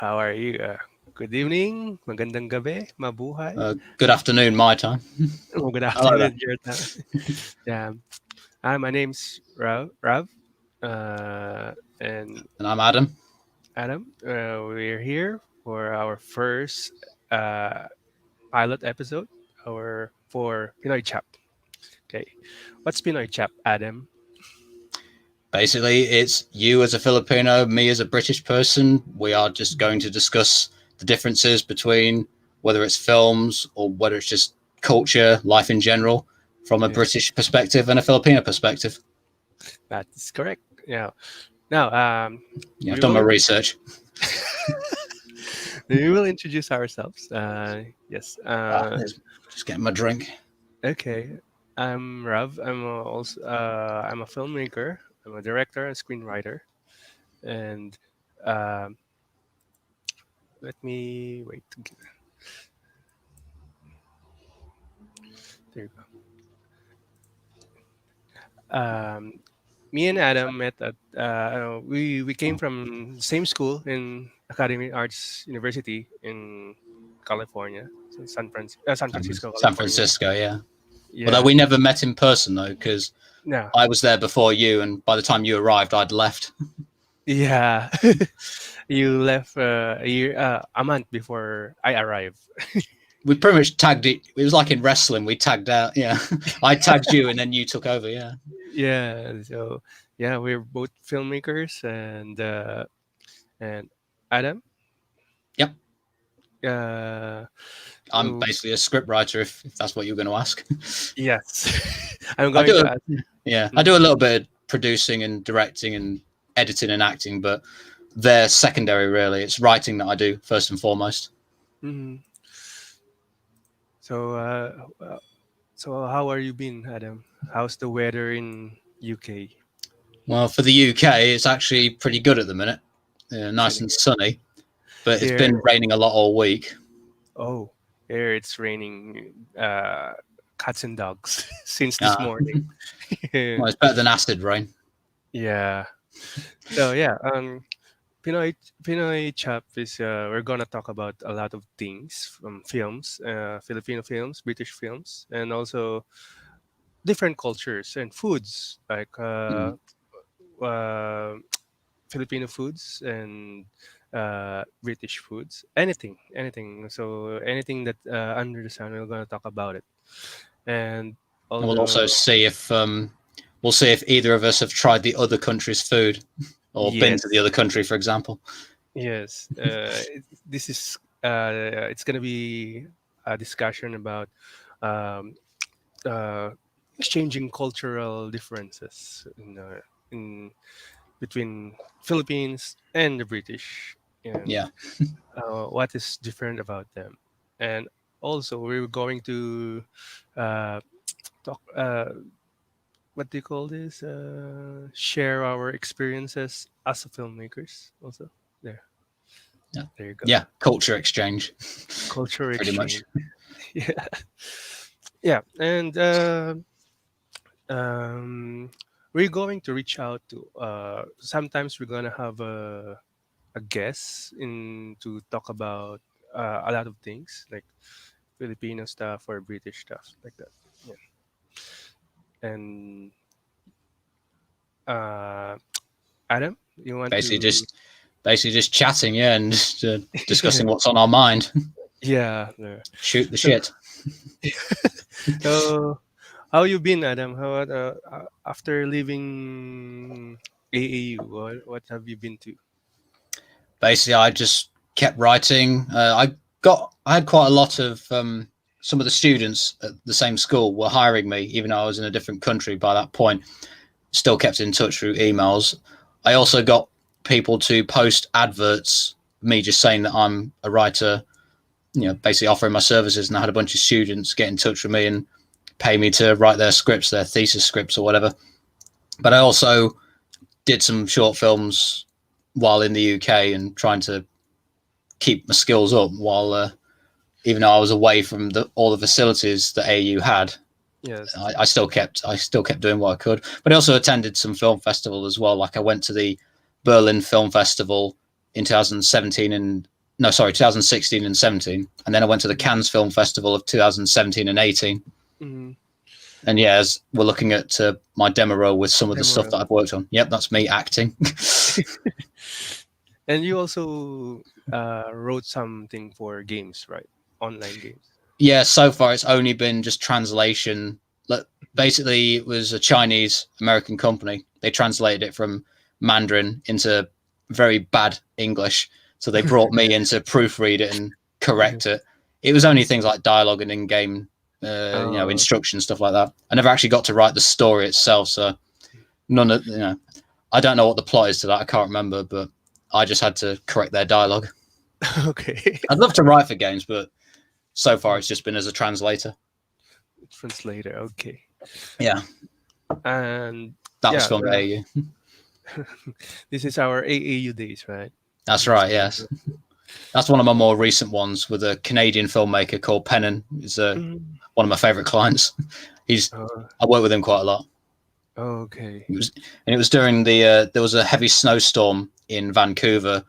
How are you? Good evening, magandang gabi, mabuhay. Good afternoon, my time. Oh, good Hello there. afternoon, your time. Yeah. Hi, my name's Rav, and And I'm Adam. Adam. We're here for our first uh, pilot episode, our for PinoyChap. Okay, what's PinoyChap, Adam? Basically, it's you as a Filipino, me as a British person. We are just going to discuss the differences between whether it's films or whether it's just culture, life in general, from a Yes, British perspective and a Filipino perspective. that is correct. Now, Yeah, I've we done my will research. we will introduce ourselves. Yes. Just getting my drink. Okay, I'm Rav. I'm a filmmaker. I'm a director and screenwriter. And um, let me wait. There you go. Me and Adam met at we came from same school in Academy Arts University in California, so San Francisco, San California. Francisco, yeah. Although Yeah. we never met in person, though, because No. I was there before you, and by the time you arrived, I'd left. Yeah. You left a month before I arrived. We pretty much tagged it. It was like in wrestling. We tagged out. Yeah, I tagged you, and then you took over. Yeah, Yeah. So yeah, we're both filmmakers, and Adam. yep. Uh, I'm oh, basically a script writer, if that's what you're going to ask. yes, I'm I going do. to ask. I do a little bit of producing and directing and editing and acting, but they're secondary. Really, it's writing that I do first and foremost. Mhm. So, so how are you been, Adam? How's the weather in UK? Well, for the UK, it's actually pretty good at the minute. Nice Pretty and good. sunny, but it's Here, been raining a lot all week. oh, here it's raining cats and dogs since this Uh, morning. well, it's better than acid rain. Yeah. So yeah, Pinoy Pinoy Chap is we're gonna talk about a lot of things from films, Filipino films, British films, and also different cultures and foods like Mm. uh, Filipino foods and British foods. Anything. So anything that under the sun, we're gonna talk about it. And And we'll also also, see if either of us have tried the other country's food or been to the yes, other country, for example. yes. This is it's gonna be a discussion about um, uh, exchanging cultural differences in between Philippines and the British, and Yeah, what is different about them. And also, we're going to uh, talk. What do you call this? Share our experiences as a filmmakers. Also, there, yeah, there you go. yeah. Culture exchange, Culture pretty much. exchange. Yeah, yeah, and um, we're going to reach out to. Sometimes we're gonna have a guest in to talk about a lot of things like Filipino stuff or British stuff like that. Yeah, and uh, Adam, you want Basically, to? just chatting, yeah, and just, discussing what's on our mind. Yeah. There. Shoot the So, shit. so how you been, Adam? How after leaving AAU? What have you been to? Basically, I just kept writing. I had quite a lot of some of the students at the same school were hiring me, even though I was in a different country by that point. Still kept in touch through emails. I also got people to post adverts, me just saying that I'm a writer, basically offering my services. And I had a bunch of students get in touch with me and pay me to write their scripts, their thesis scripts or whatever. But I also did some short films while in the UK and trying to keep my skills up while, even though I was away from all the facilities that AU had. Yes. I still kept doing what I could, but I also attended some film festival as well. Like I went to the Berlin Film Festival in 2017 and no, sorry, 2016 and 17, and then I went to the Cannes Film Festival of 2017 and 18. Mm, And yeah, as we're looking at my demo reel with some of the stuff memorable. that I've worked on. Yep, that's me acting. And you also wrote something for games, right? Online games. Yeah, so far it's only been just translation. Basically, it was a Chinese American company. They translated it from Mandarin into very bad English. So they brought me in to proofread it and correct it. It was only things like dialogue and in-game, Oh, instructions, stuff like that. I never actually got to write the story itself. So none of, I don't know what the plot is to that. I can't remember, but I just had to correct their dialogue. okay. I'd love to write for games, but so far it's just been as a translator. Translator. Okay. Yeah, And that was yeah, filmed at AU. this is our AAU days, right? That's right. Yes, that's one of my more recent ones with a Canadian filmmaker called Pennon. He's Mhm. one of my favorite clients. Uh, I work with him quite a lot. okay. It was during there was a heavy snowstorm in Vancouver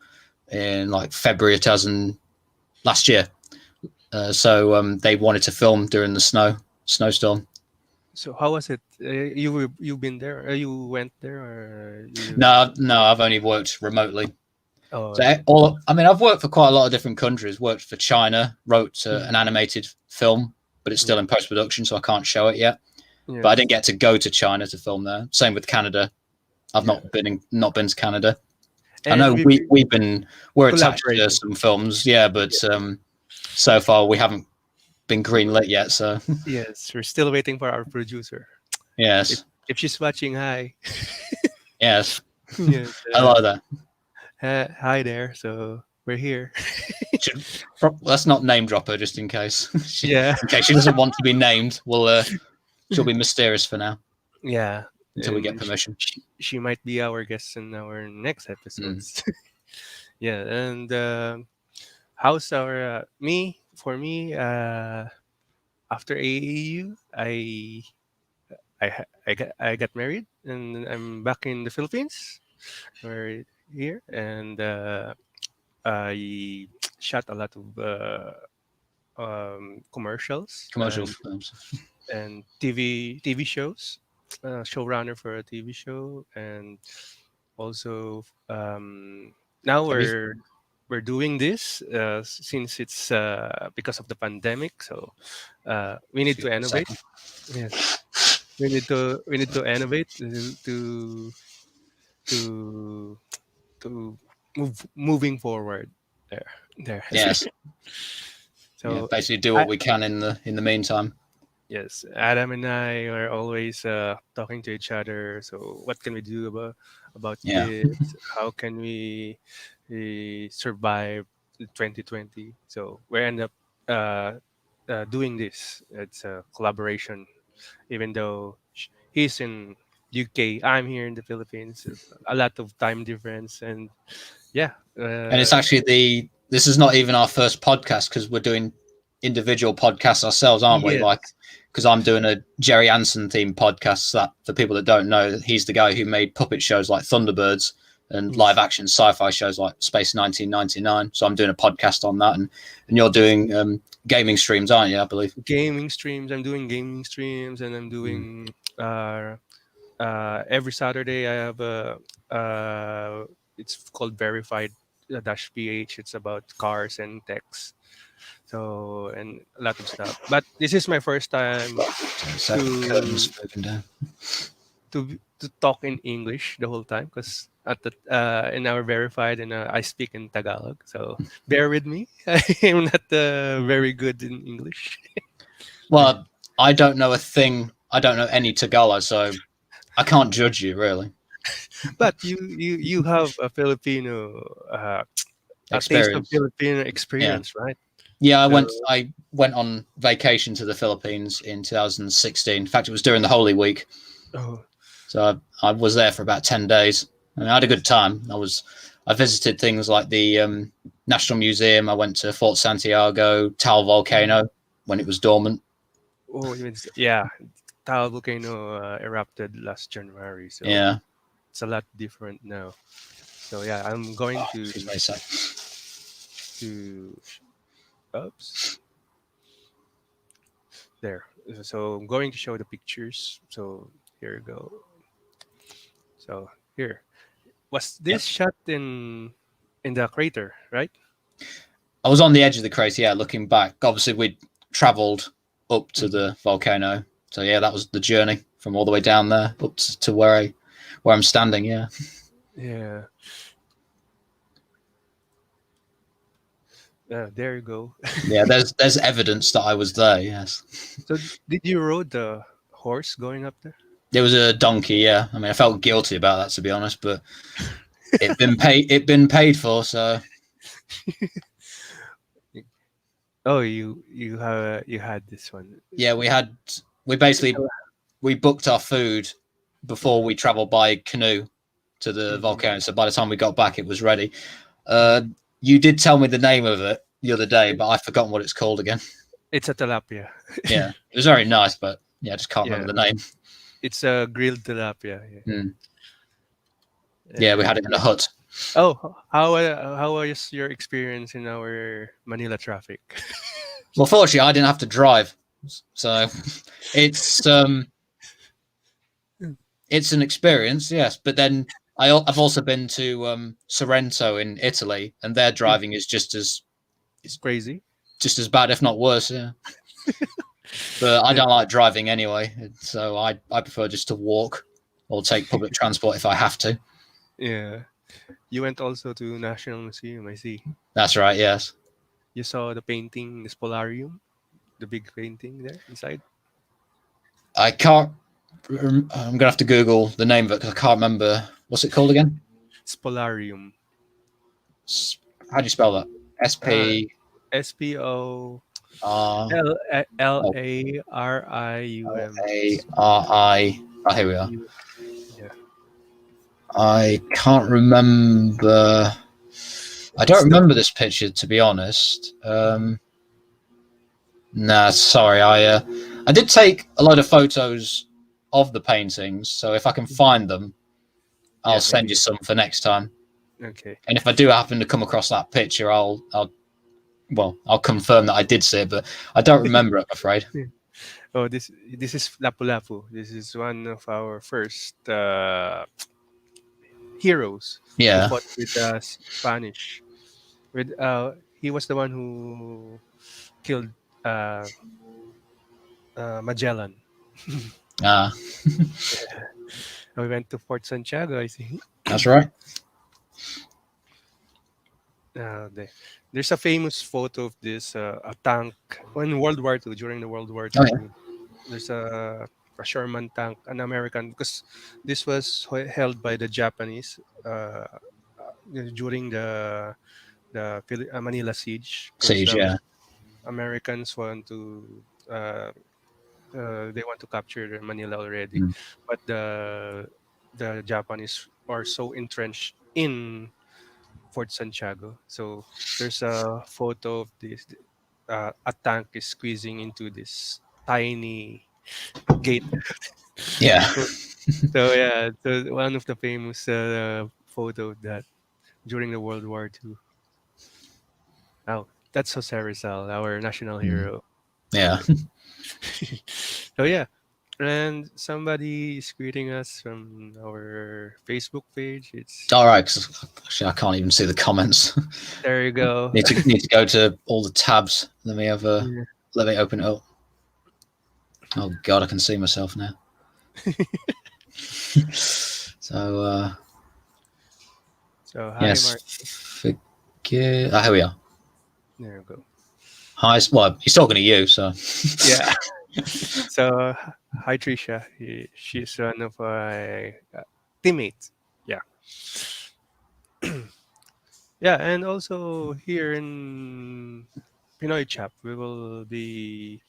in like February 2000 last year. So they wanted to film during the snowstorm. So how was it? You been there? You went there, or you? No, I've only worked remotely. Oh, So I've worked for quite a lot of different countries. Worked for China, wrote an mm, animated film, but it's still yeah, in post production, so I can't show it yet. But I didn't yes, get to go to China to film there. Same with Canada. I've yeah. not been to Canada. I And know we're attached to collaborating. some films, yeah, but Yeah. so far we haven't been greenlit yet. So Yes, we're still waiting for our producer. If yes, if she's watching, hi. yes, Yes. hello there. Hi there. So we're here. Let's not name drop her just in case. Yeah. In case she doesn't want to be named, she'll be mysterious for now Yeah. until we get And permission. she might be our guest in our next Mm. episodes. Yeah. And how's our me? For me, after AAU, I got married, and I'm back in the Philippines. We're here, and I shot a lot of commercials Commercial films. and TV shows, showrunner for a TV show, and also now Have you? we're doing this since it's because of the pandemic. So we need Excuse to me a innovate. second. Yes, we need to innovate to to moving forward. There. Yes. Yeah. So Basically, do what we can in the meantime. yes, Adam and I are always talking to each other. So, what can we do about Yeah. this? How can we survive 2020? So, we end up doing this. It's a collaboration, even though he's in UK, I'm here in the Philippines. A lot of time difference, and yeah, And it's actually this is not even our first podcast because we're doing individual podcasts ourselves, aren't we? Like, yes, because I'm doing a Jerry Anson themed podcast. That for people that don't know, he's the guy who made puppet shows like Thunderbirds and live yes. action sci-fi shows like Space 1999. So I'm doing a podcast on that, and you're doing gaming streams, aren't you? I believe. Gaming streams. I'm doing gaming streams, and I'm Mm. doing every Saturday. I have a it's called Verified Dash PH. It's about cars and techs. So and a lot of stuff. But this is my first time So curtains to moving down. to talk in English the whole time because at the in our verified and I speak in Tagalog. So bear with me. I'm not very good in English. Well, I don't know a thing. I don't know any Tagalog, so I can't judge you really. But you have a Filipino a taste of Experience. Filipino Yeah. experience, right? Yeah, So I went on vacation to the Philippines in 2016. In fact, it was during the Holy Week, oh, so I was there for about 10 days, and I had a good time. I visited things like the National Museum. I went to Fort Santiago, Tal Volcano when it was dormant. oh, yeah, Taal volcano erupted last January, so Yeah. it's a lot different now. So yeah, I'm going Oh, to excuse me a sec. to oops there. So I'm going to show the pictures. So here we go. So here was Yeah. this shot in the crater, right? I was on the edge of the crater, yeah, looking back. Obviously, we'd travelled up to Hmm. the volcano. So, yeah, that was the journey from all the way down there up to where I'm standing, yeah. Yeah. There you go. Yeah, there's evidence that I was there, yes. So did you rode the horse going up there? It was a donkey, yeah. I mean, I felt guilty about that, to be honest, but it been paid for, so Oh, you had this one. yeah, we It's basically a, we booked our food before mhm, we travelled by canoe to the mhm. volcano. So by the time we got back, it was ready. You did tell me the name of it the other day, but I've forgotten what it's called again. It's a tilapia. Yeah, it was very nice, but yeah, I just can't Yeah, remember the name. it's a grilled tilapia. Yeah, Mm. Yeah, we had and it in a hut. oh, how was your experience in our Manila traffic? Well, fortunately, I didn't have to drive, so it's um it's an experience, yes. But then I've also been to Sorrento in Italy, and their driving is Crazy. just as bad, if not worse. Yeah, but I Yeah, don't like driving anyway, so I prefer just to walk or take public transport if I have to. yeah. You went also to National Museum. I see. That's right. Yes, You saw the painting, the Spolarium, the big painting there inside. I can't. I'm gonna have to Google the name of it because I can't remember. What's it called again? Spolarium. How do you spell that? S Uh, P R Spolarium. A. Oh, here we are. Yeah, I can't remember. I don't it's the remember this picture to be honest. Nah, sorry. I did take a lot of photos of the paintings, so if I can find them, I'll yeah, send maybe. you some for next time. Okay. And if I do happen to come across that picture, I'll confirm that I did see it, but I don't remember it. I'm afraid. Yeah. Oh, this is Lapu-Lapu. This is one of our first heroes who Yeah. fought with the Spanish. With he was the one who killed uh, Magellan. Ah, We went to Fort Santiago. I see. that's right. There. There's a famous photo of this a tank in World War II during the World War Oh yeah. II. There's a Sherman tank, an American, because this was held by the Japanese during the Manila siege, because Siege. the Yeah. Americans want to they want to capture Manila already, Mm. but the Japanese are so entrenched in Fort Santiago. So there's a photo of this. A tank is squeezing into this tiny gate. Yeah. So, so yeah, so one of the famous photo of that during the World War II. Oh, that's Jose Rizal, our national Mm. hero. Yeah. So yeah, and somebody is greeting us from our Facebook page. It's All right. 'Cause actually, I can't even see the comments. there you go. need to go to all the tabs. Yeah. Let me open it up. Oh God, I can see myself now. So So hi, yes, Mark. forget. Here we are. There you go. Hi. Well, he's talking to you, so Yeah. So hi, Trisha. She's one of my teammates. Yeah. Yeah, and also here in PinoyChap, we will be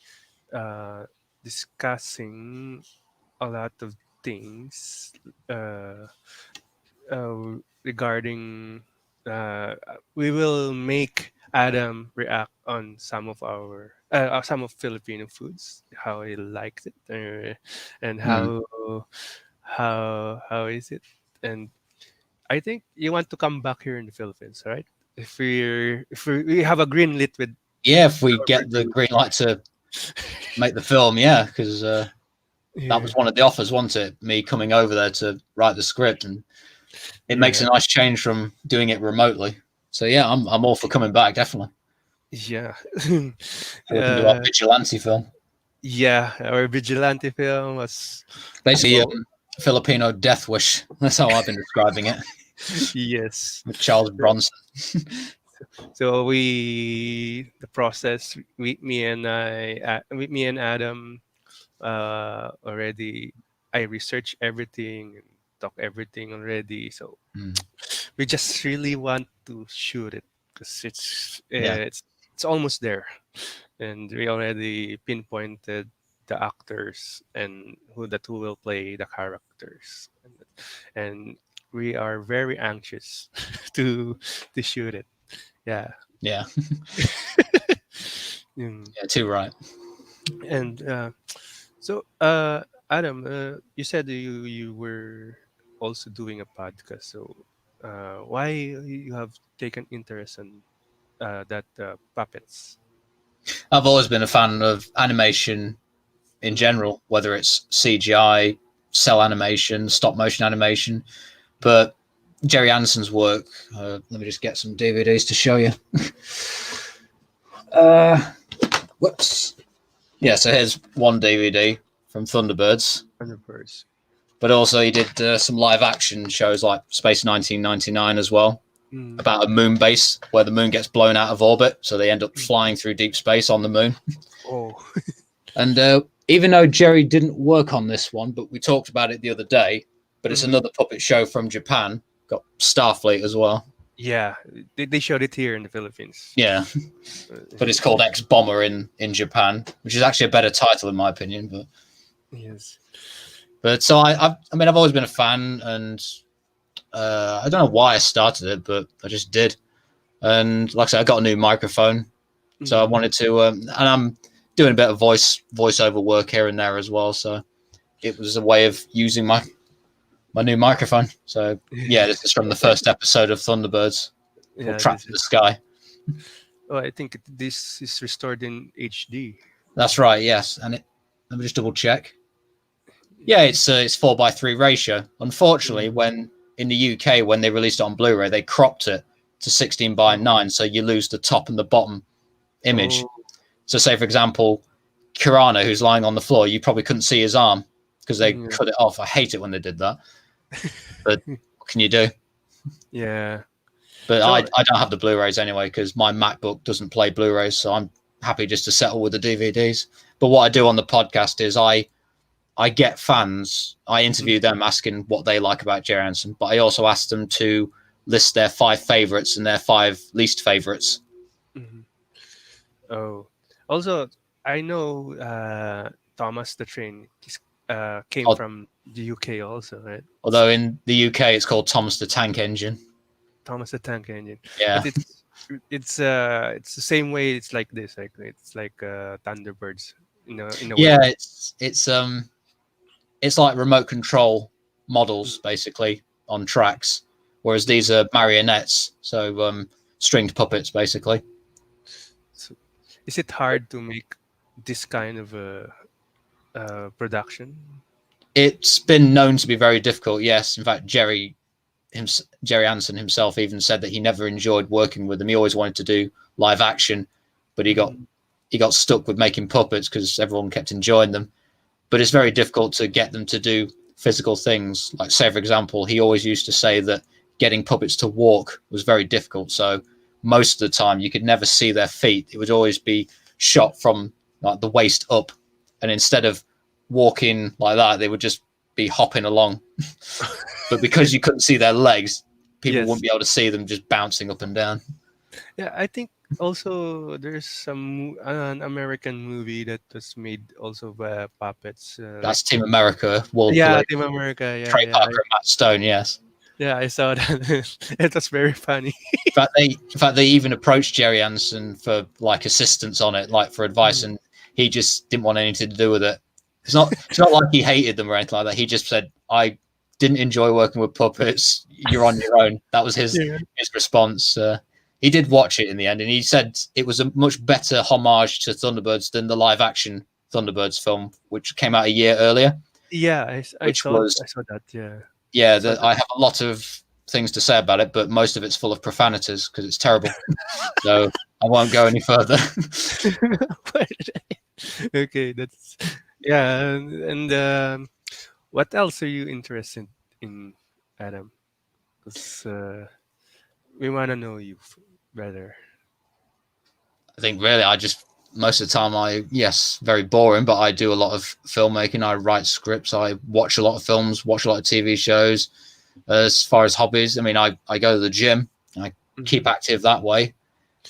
uh, discussing a lot of things uh, regarding. We will make Adam react on some of Filipino foods, how he likes it, and mm, how is it, and I think you want to come back here in the Philippines, right? we have a green lit with Yeah, if we our get the green producer. light to make the film, yeah, because that Yeah, was one of the offers, wasn't it? Me coming over there to write the script, and it makes yeah, a nice change from doing it remotely. So yeah, I'm all for coming back, definitely. yeah. So we can do our uh, vigilante film. yeah, our vigilante film was Basically, well, Filipino Death Wish. That's how I've been describing it yes. with Charles Bronson. So the process, with me and Adam, already, I researched everything and talk everything already. So Mm. we just really want to shoot it because Yeah, it's almost there, and we already pinpointed the actors and who will play the characters, and we are very anxious to shoot it. Yeah. yeah, Mm. yeah. Too right. And so, Adam, you said you were also doing a podcast. So, why you have taken interest in that puppets? I've always been a fan of animation in Mm, general, whether it's CGI, cell animation, stop motion animation. But Jerry Anderson's work. Let me just get some DVDs to show you. uh, Whoops. Yeah, so here's one DVD from Thunderbirds. Thunderbirds. But also he did some live action shows like Space 1999 as well, Mm, about a moon base where the moon gets blown out of orbit, so they end up mm. flying through deep space on the moon. Oh, And even though Jerry didn't work on this one, but we talked about it the other day, but it's mhm. another puppet show from Japan, got Starfleet as well. Yeah, they showed it here in the Philippines. Yeah, but it's called Yeah. X Bomber in Japan, which is actually a better title in my opinion. Yes. But so I mean I've always been a fan, and I don't know why I started it, but I just did. And like I said, I got a new microphone, so I Mm, wanted to, and I'm doing a bit of voiceover work here and there as well. So it was a way of using my new microphone. So yeah, this is from the first episode of Thunderbirds called yeah. Trapped This in the is. Sky. Oh, I think this is restored in HD. That's right, yes. And let me just double check. Yeah, it's 4:3 ratio. Unfortunately, Mm. when in the UK when they released it on Blu-ray, they cropped it to 16:9, so you lose the top and the bottom image. Oh, So, say for example, Kirana, who's lying on the floor, you probably couldn't see his arm because they yeah. cut it off. I hate it when they did that, but what can you do? Yeah. But I, So, I don't have the Blu-rays anyway because my MacBook doesn't play Blu-rays, so I'm happy just to settle with the DVDs. But what I do on the podcast is I get fans, I interview them asking what they like about Jerry Anderson, but I also ask them to list their 5 favorites and their 5 least favorites. mhm. Oh, also, I know Thomas the Train came from the UK also, right? Although in the UK it's called Thomas the Tank Engine. Thomas the Tank Engine, Yeah, but it's the same way. It's like this, like it's like Thunderbirds in a yeah, way. it's like remote control models basically on tracks, whereas Mm-hmm. these are marionettes, so stringed puppets basically. So, is it hard to make this kind of production? It's been known to be very difficult. Yes, in fact, Jerry Anderson himself even said that he never enjoyed working with them. He always wanted to do live action, but Mm, he got stuck with making puppets because everyone kept enjoying them. But it's very difficult to get them to do physical things. Like, say, for example, he always used to say that getting puppets to walk was very difficult. So most of the time, you could never see their feet. It would always be shot from like the waist up, and instead of walking like that, they would just be hopping along. But because you couldn't see their legs, people wouldn't yes. be able to see them just bouncing up and down. Yeah, I think also there's an American movie that was made also by puppets, like That's Team America, World yeah, Police, Team America. Yeah, Trey yeah, Parker, and Matt Stone. Yes. yeah. I saw that. It was very funny. In fact, they even approached Jerry Anderson for like assistance on it, like for advice, Mm. and he just didn't want anything to do with it. It's not like he hated them or anything like that. He just said, "I didn't enjoy working with puppets. You're on your own." That was Yeah. his response. he did watch it in the end, and he said it was a much better homage to Thunderbirds than the live action Thunderbirds film, which came out a year earlier. Yeah, Which was, I saw that. Yeah, yeah, saw that. I have a lot of things to say about it, but most of it's full of profanities because it's terrible. So I won't go any further. Okay, that's yeah. And what else are you interested in, Adam? 'Cause, we want to know you better. I think really, I just most of the time, yes, very boring, but I do a lot of filmmaking. I write scripts. I watch a lot of films, watch a lot of TV shows. As far as hobbies, I mean, I go to the gym. I Hmm. keep active that way,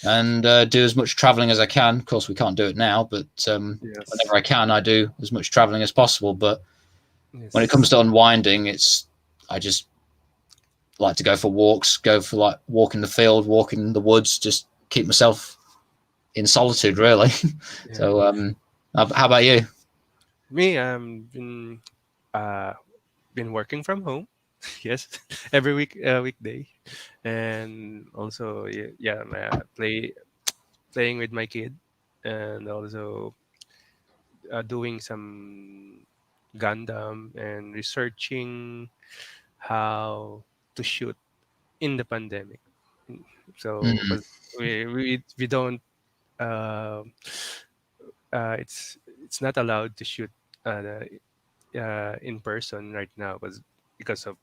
and do as much traveling as I can. Of course, we can't do it now, but Yes, whenever I can, I do as much traveling as possible. But when it comes yes, to unwinding, I just like to go for walks, go for like walk in the field, walk in the woods, just keep myself in solitude, really. yeah. So, how about you? Me, uh been working from home. Yes, every weekday, and also yeah, playing with my kid, and also doing some Gundam and researching how to shoot in the pandemic. So, Mm, because we don't, uh, it's not allowed to shoot in person right now, because of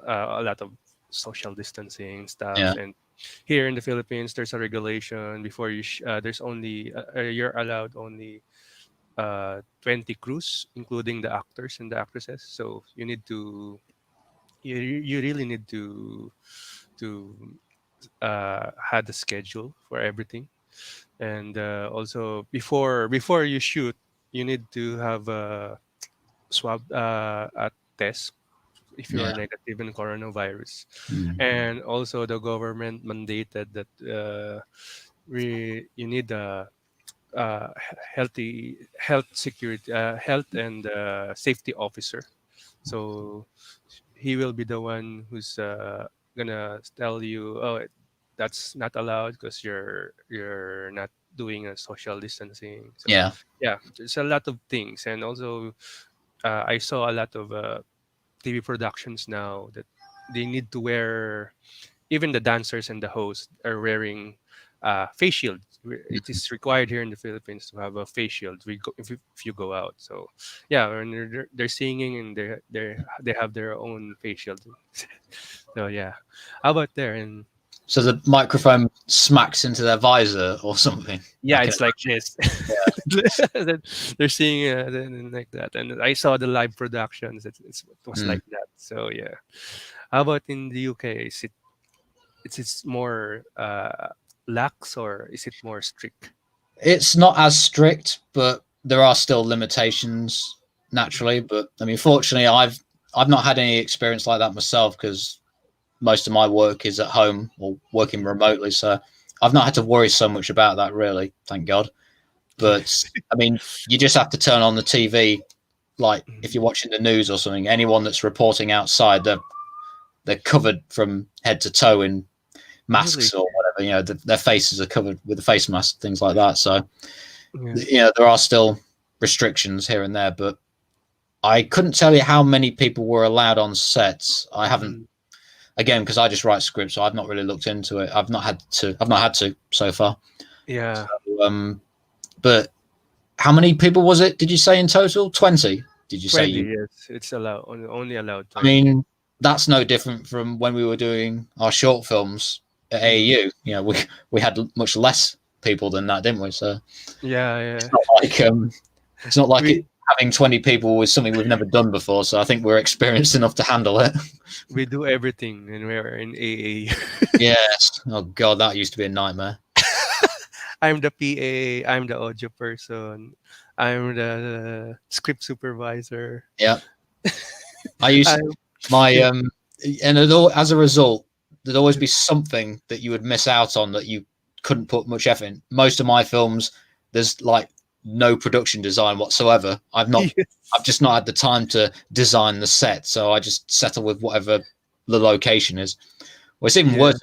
a lot of social distancing yeah, stuff. And here in the Philippines, there's a regulation before there's only you're allowed only 20 crews, including the actors and the actresses. So you really need to had a schedule for everything. And also before you shoot, you need to have a test if you yeah, are negative in coronavirus. mm, And also the government mandated that you need a health and safety officer. So he will be the one who's gonna tell you, oh, that's not allowed because you're not doing a social distancing. So yeah, yeah, there's a lot of things. And also I saw a lot of TV productions now that they need to wear, even the dancers and the hosts are wearing face shields. It is required here in the Philippines to have a face shield if you go out. So yeah, when they're singing and they have their own face shield. So yeah, how about there? And so the microphone smacks into their visor or something. I yeah, can it's like this. imagine. Then they're singing like that. And I saw the live productions. It was Yeah. Mm. like that. So yeah. How about in the UK? It's more lax, or is it more strict? It's not as strict, but there are still limitations naturally. But I mean, fortunately, I've not had any experience like that myself because most of my work is at home or working remotely, so I've not had to worry so much about that really, thank God. But I mean, you just have to turn on the TV, like if Mhm. you're watching the news or something. Anyone that's reporting outside, they're covered from head to toe in Really? masks or whatever. Their faces are covered with a face mask, things like that. So Yeah. there are still restrictions here and there, but I couldn't tell you how many people were allowed on sets. I haven't, Mhm. again, because I just write scripts, so I've not really looked into it. I've not had to so far. Yeah. So, but how many people was it? Did you say in total? 20? Did you say 20, you? yes. It's allowed, only allowed I 20. mean, that's no different from when we were doing our short films at Mm. AEU. We had much less people than that, didn't we? So Yeah, it's yeah. not like it's not like We having 20 people was something we've never done before. So I think we're experienced enough to handle it. we do everything and we're in AA. Yes. Oh God, that used to be a nightmare. I'm the PA, I'm the audio person, I'm the script supervisor. Yeah. I used I'm my yeah. and as a result, there'd always be something that you would miss out on that you couldn't put much effort in. Most of my films, there's like no production design whatsoever. I've Yes. just not had the time to design the set, so I just settle with whatever the location is. Well, it's even Yeah. worse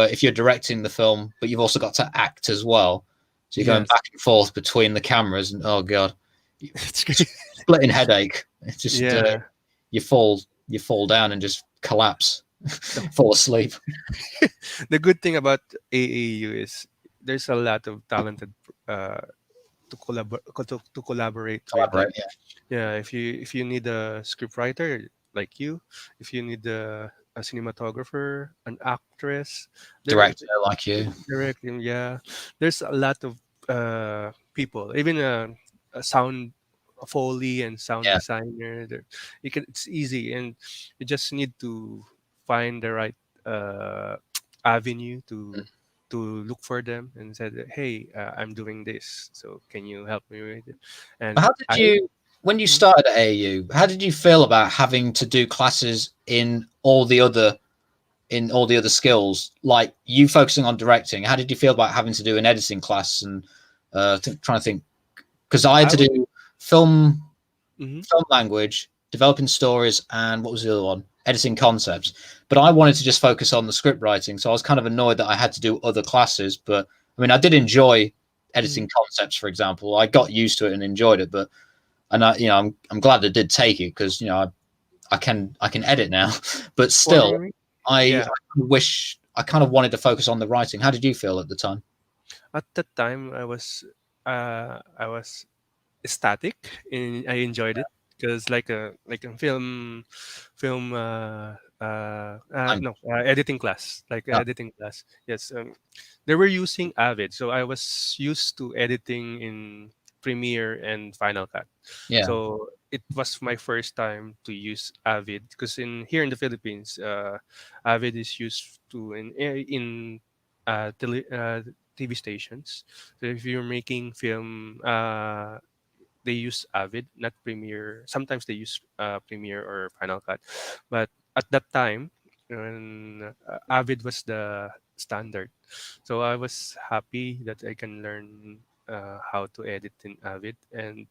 if you're directing the film, but you've also got to act as well. So you're going Yes. back and forth between the cameras, and oh god, It's great. splitting headache. It's just Yeah. you fall down and just collapse, fall asleep. The good thing about AAU is there's a lot of talented uh to collaborate with, like, Collaborate, yeah. yeah, if you need a script writer like you, if you need a cinematographer, an actress, there Director like you. directing, yeah, there's a lot of people, even a sound, a foley and sound Yeah. designer there. You can, it's easy, and you just need to find the right uh avenue to look for them and said, hey, I'm doing this, so can you help me with it? And How did I you, when you started at AU, how did you feel about having to do classes in all the other skills, like you focusing on directing? How did you feel about having to do an editing class and trying to think? Because I had I to would. do film Mhm. film language, developing stories, and what was the other one? Editing concepts. But I wanted to just focus on the script writing, so I was kind of annoyed that I had to do other classes. But I mean, I did enjoy editing Mhm. concepts, for example. I got used to it and enjoyed it. But and I'm glad I did take it because I can edit now. But For still, me, I yeah, wish I kind of wanted to focus on the writing. How did you feel at the time? at that time I was static, and I enjoyed it because like a I'm, no, editing class, like oh, editing class. Yes, they were using Avid, so I was used to editing in Premiere and Final Cut. yeah, So it was my first time to use Avid because in here in the Philippines, Avid is used to in TV stations. So if you're making film, they use Avid, not Premiere. Sometimes they use Premiere or Final Cut, but at that time, when Avid was the standard, so I was happy that I can learn how to edit in Avid, and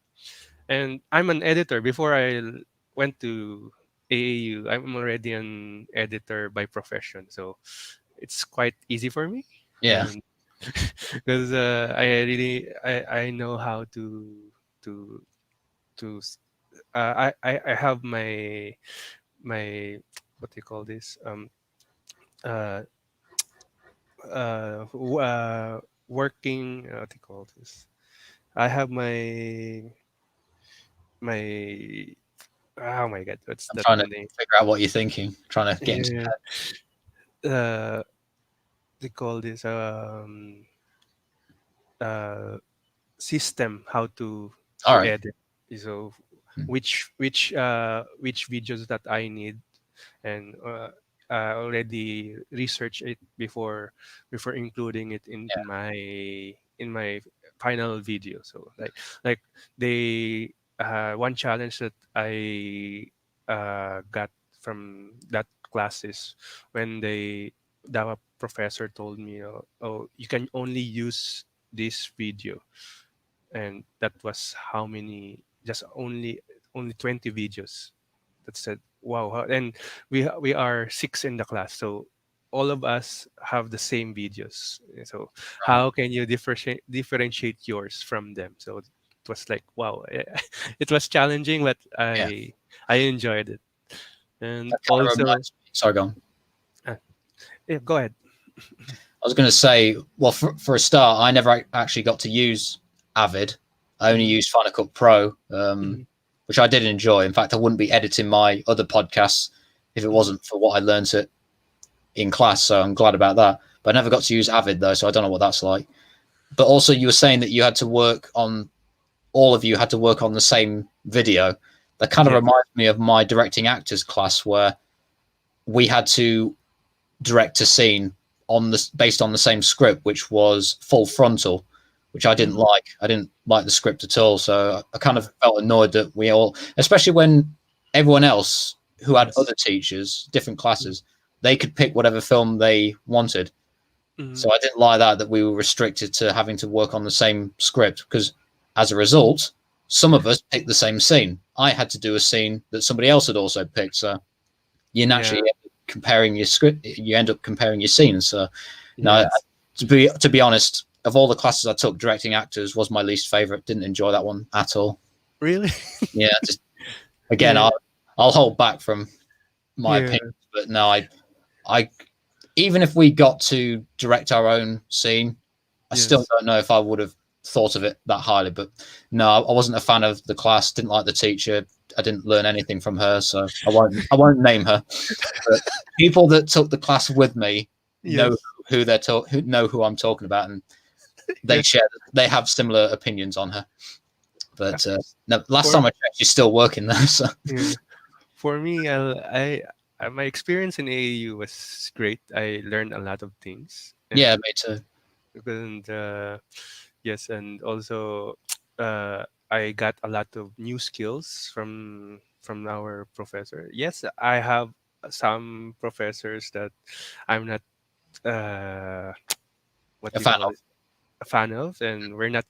I'm an editor. Before went to AAU, I'm already an editor by profession, so it's quite easy for me, yeah. and because I know how to to s- I have my what do you call this, uh working, what do you call this, I have my oh my god, what's I'm that trying to name? figure out what you're thinking, trying to get into Yeah, they call this uh system how all to right. edit. So which videos that I need, and I already research it before including it in my final video. So like they one challenge that I got from that class is when the professor told me, oh, you can only use this video, and that was how many, just only 20 videos. That said, wow. And we are six in the class, so all of us have the same videos. So Right. how can you differentiate yours from them? So it was like, wow. It was challenging, but Yeah. I enjoyed it. And That kind of also, reminds me. Sorry, go on. uh, yeah, go ahead. I was going to say, well, for a start, I never actually got to use Avid. I only Hmm. used Final Cut Pro, Hmm. which I did enjoy. In fact, I wouldn't be editing my other podcasts if it Hmm. wasn't for what I learned it in class. So I'm glad about that. But I never got to use Avid though, so I don't know what that's like. But also, you were saying that you had to work on all of you had to work on the same video. That kind of Yes. reminds me of my directing actors class where we had to direct a scene on this based on the same script, which was full frontal, which I didn't Hmm. like. I didn't like the script at all. So I kind of felt annoyed that we all, especially when everyone else who had Yes. other teachers, different classes, they could pick whatever film they wanted. Hmm. So I didn't like that we were restricted to having to work on the same script because as a result, some of us picked the same scene. I had to do a scene that somebody else had also picked. So you Yeah. naturally comparing your script. You end up comparing your scenes. So no, Yes. to be honest, of all the classes I took, directing actors was my least favorite. Didn't enjoy that one at all. Really? Yeah, just again, Yeah. I'll hold back from my Yeah. opinion, but no, I even if we got to direct our own scene, I still Yes. don't know if I would have thought of it that highly. But no, I wasn't a fan of the class. Didn't like the teacher. I didn't learn anything from her, so I won't name her. But people that took the class with me know Yes. who know who I'm talking about, and Yeah. they have similar opinions on her. But no, last For time I checked, she's still working there. So yeah. For me, my experience in AAU was great. I learned a lot of things, yeah, me too. and yes, and also uh, I got a lot of new skills from our professor. Yes, I have some professors that I'm not uh, what A do you fan call of. this, a fan of, and we're not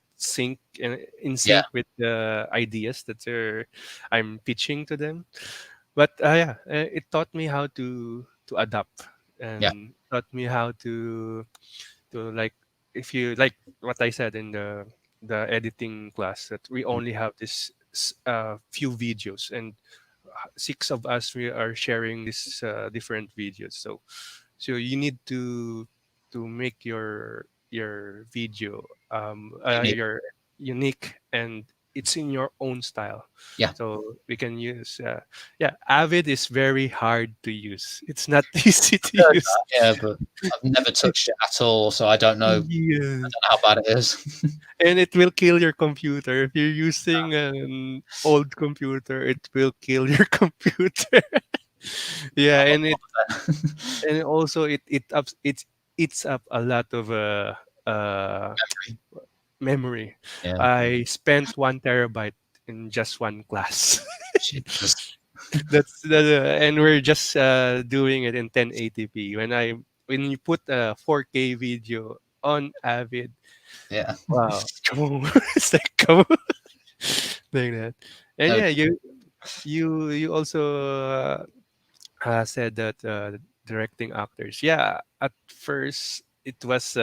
in Yeah, sync with the ideas that I'm pitching to them. But yeah, it taught me how to adapt, yeah, and taught me how to like, if you like what I said in the editing class, that we only have this few videos, and six of us, we are sharing this different videos. So you need to make your video unique. your unique, and it's in your own style. Yeah, So we can use yeah, Avid is very hard to use. It's not easy to heard use. that. Yeah, but I've never touched it at all, so I don't know. I Yeah, don't know how bad it is. and it will kill your computer if you're using an old computer. It will kill your computer. Yeah, I'm and also it ups it eats up a lot of uh memory. yeah, I spent 1 terabyte in just one class. Jesus. And we're just doing it in 1080p. When you put a 4K video on Avid, Yeah. wow, come on, it's like come on, like that. And No, yeah, you also said that directing actors. Yeah, at first it was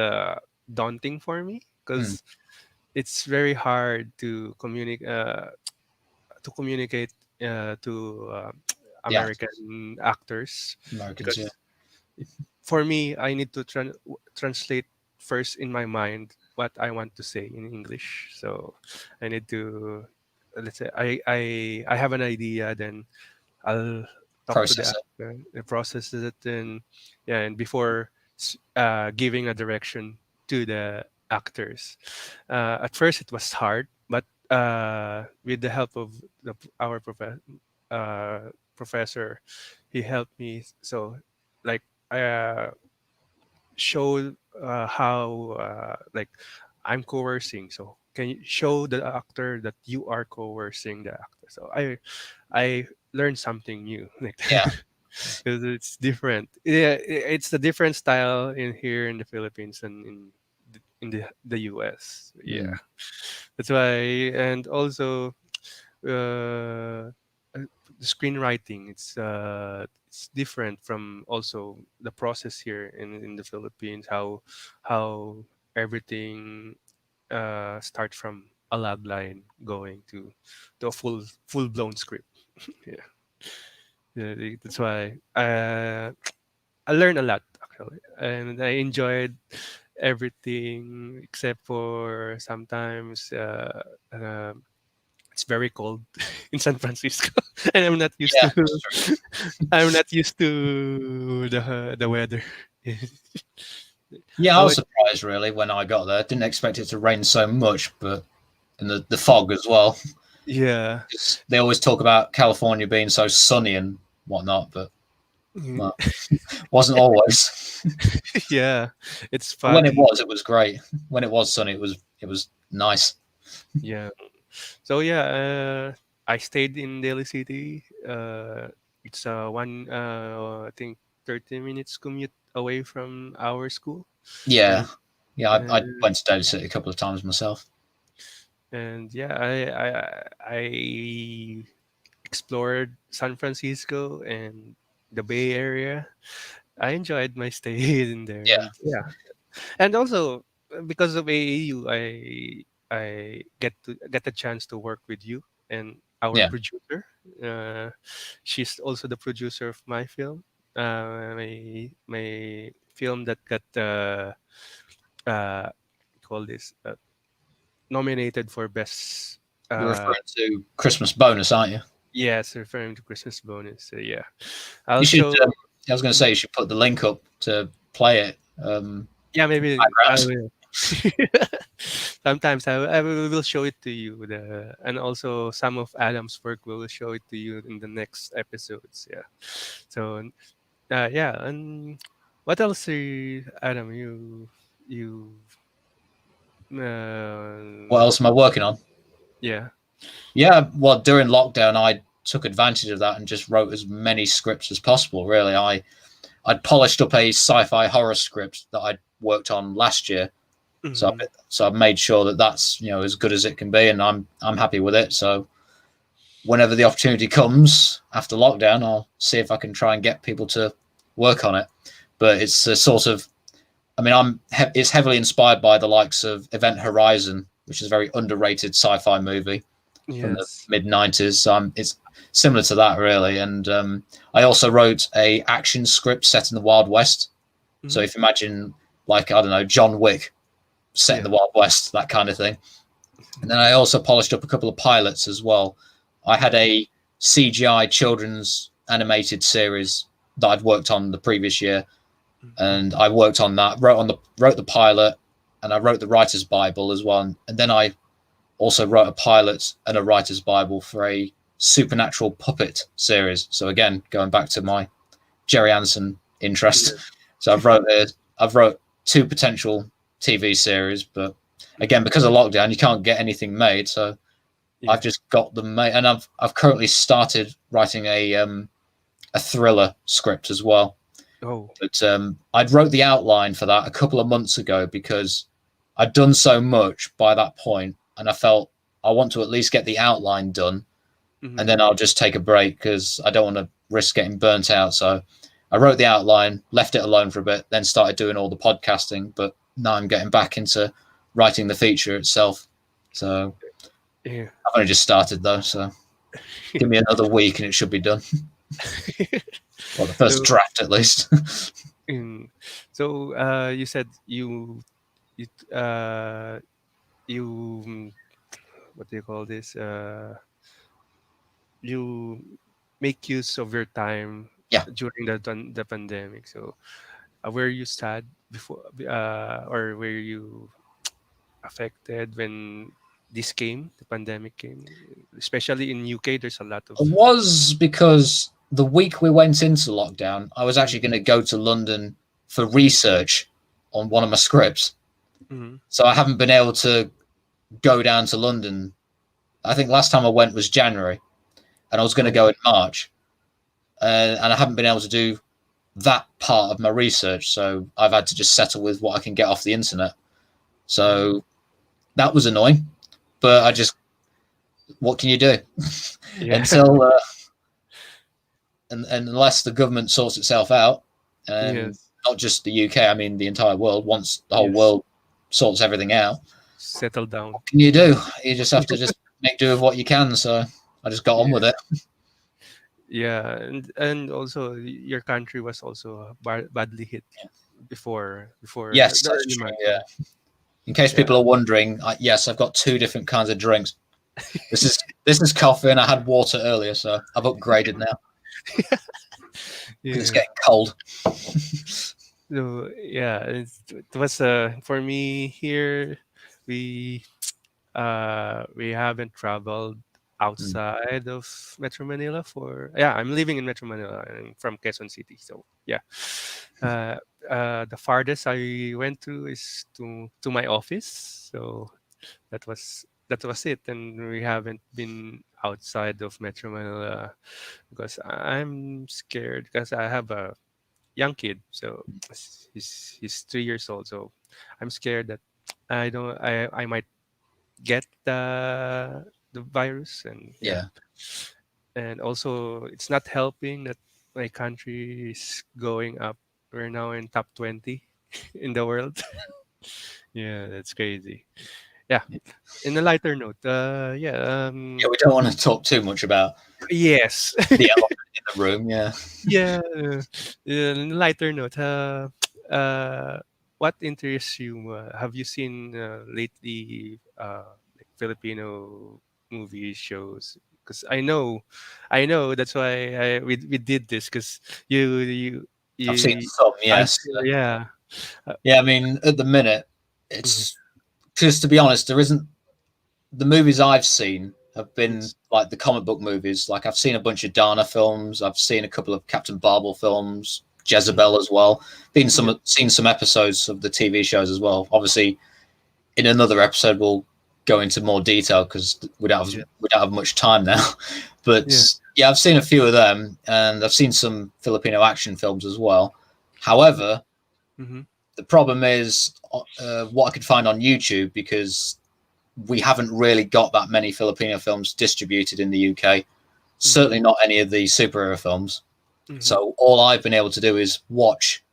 daunting for me mm, because it's very hard to communicate to yeah, American actors, Americans. Yeah, because for me I need to translate first in my mind what I want to say in English. So I need to, let's say, I have an idea, then I'll talk to the process it. actor, process it, and yeah, and before giving a direction to the actors. At first, it was hard, but with the help of our professor, he helped me. So, like, I showed how like I'm coercing. So, can you show the actor that you are coercing the actor? So I learned something new like Yeah, that. Because it's different. Yeah, it's a different style in here in the Philippines and in the US. Yeah, mm, that's why. And also the screenwriting. It's different from also the process here in the Philippines. How everything start from a log line going to a full blown script. Yeah. Yeah, that's why I learned a lot actually, and I enjoyed everything except for sometimes it's very cold in San Francisco, and I'm not used yeah, to that's true. I'm not used to the weather. Yeah, I How was about surprised really when I got there. Didn't expect it to rain so much, but and the fog as well. yeah. 'Cause they always talk about California being so sunny and whatnot, but Mm, well, wasn't always. yeah, it's But when foggy. it was great. When it was sunny, it was nice. Yeah. So yeah, I stayed in Daly City. It's one I think 30 minutes commute away from our school, Yeah, and yeah. I and, went to Daly City a couple of times myself. and yeah, I explored San Francisco, and the Bay Area. I enjoyed my stay in there, Yeah, and yeah, and also because of AAU, I get the chance to work with you and our yeah. producer. Uh, she's also the producer of my film. My film that got uh, call this nominated for best. You're Uh, referring to Christmas bonus, aren't you? yes, referring to Christmas bonus. So yeah, You should. also. I was going to say you should put the link up to play it. Yeah, maybe I Background. will. Sometimes I will show it to you. And also some of Adam's work will show it to you in the next episodes. Yeah. So yeah, and what else, Adam? You What uh, else am I working on? yeah. Yeah, well, during lockdown, I took advantage of that and just wrote as many scripts as possible. Really, I'd polished up a sci-fi horror script that I'd worked on last year, so Hmm. I've made sure that that's as good as it can be, and I'm happy with it. So whenever the opportunity comes after lockdown, I'll see if I can try and get people to work on it. But it's a sort of, I mean, it's heavily inspired by the likes of Event Horizon, which is a very underrated sci-fi movie from the Yes. mid 90s. So it's similar to that, really. And I also wrote a action script set in the Wild West. So Hmm. if you imagine, like, I don't know, John Wick set in Yeah. the Wild West, that kind of thing. And then I also polished up a couple of pilots as well. I had a CGI children's animated series that I'd worked on the previous year, and I worked on that, wrote the pilot, and I wrote the writer's bible as well. And then I also wrote a pilot and a writer's bible for a supernatural puppet series. So again, going back to my Jerry Anson interest, Yeah. so I've wrote two potential TV series, but again, Hmm. because of lockdown, you can't get anything made. So I've Yeah. just got them made, and I've currently started writing a thriller script as well. Oh. But I'd wrote the outline for that a couple of months ago because I'd done so much by that point, and I felt I want to at least get the outline done, and Hmm. then I'll just take a break because I don't want to risk getting burnt out. So I wrote the outline, left it alone for a bit, then started doing all the podcasting. But now I'm getting back into writing the feature itself. So Yeah. I've only just started though, so give me another week and it should be done. Well, the first So draft at least. mm, so you said you you what do you call this? You make use of your time Yeah. during the pandemic. So were you sad before, or were you affected when this came, the pandemic came? Especially in UK, there's a lot of. It was because the week we went into lockdown, I was Mm, actually going to go to London for research on one of my scripts. mm, So I haven't been able to go down to London. I think last time I went was January, and I was going to oh, go in March, and I haven't been able to do that part of my research. So I've had to just settle with what I can get off the internet. mm, So that was annoying, but I just, what can you do yeah, until and unless the government sorts itself out, and yes, not just the UK, I mean the entire world. Once the whole yes, world sorts everything out, settle down. what can you do? You just have to just make do with what you can. So I just got on with Yeah, it. yeah, and also your country was also badly hit before Yes, the that's early true. months. Yeah. In case Yeah. people are wondering, yes, I've got two different kinds of drinks. This is coffee, and I had water earlier, so I've upgraded now because it's Yeah. getting cold. So yeah, it was for me here. We we haven't traveled Mm. outside of Metro Manila for, yeah, I'm living in Metro Manila. I'm from Quezon City, so yeah. Uh, the farthest I went to is to my office, so that was it, and we haven't been outside of Metro Manila because I'm scared because I have a young kid, so he's 3 years old. So I'm scared that I might get the virus, and yeah, Yeah, and also it's not helping that. my country is going up. We're now in top 20 in the world. Yeah, that's crazy. Yeah. In a lighter note, yeah, Yeah, we don't want to talk too much about yes. the elephant in the room. Yeah. Yeah. In a lighter note, what interests you? Have you seen lately, like Filipino movies, shows? Because I know that's why we did this because you I've seen you some. I Yes. yeah. Yeah. I mean, at the minute, Mhm. it's because to be honest, there isn't the movies I've seen have been Yes. like the comic book movies. Like I've seen a bunch of Dana films. I've seen a couple of Captain Marvel films, Mhm. Jezebel as well. Been Yeah. some seen some episodes of the TV shows as well. Obviously, in another episode we'll go into more detail because Yeah. we don't have much time now. But Yeah. yeah, I've seen a few of them, and I've seen some Filipino action films as well. However, Mm-hmm. the problem is what I could find on YouTube because we haven't really got that many Filipino films distributed in the UK. Mm-hmm. Certainly not any of the superhero films. Mm-hmm. So all I've been able to do is watch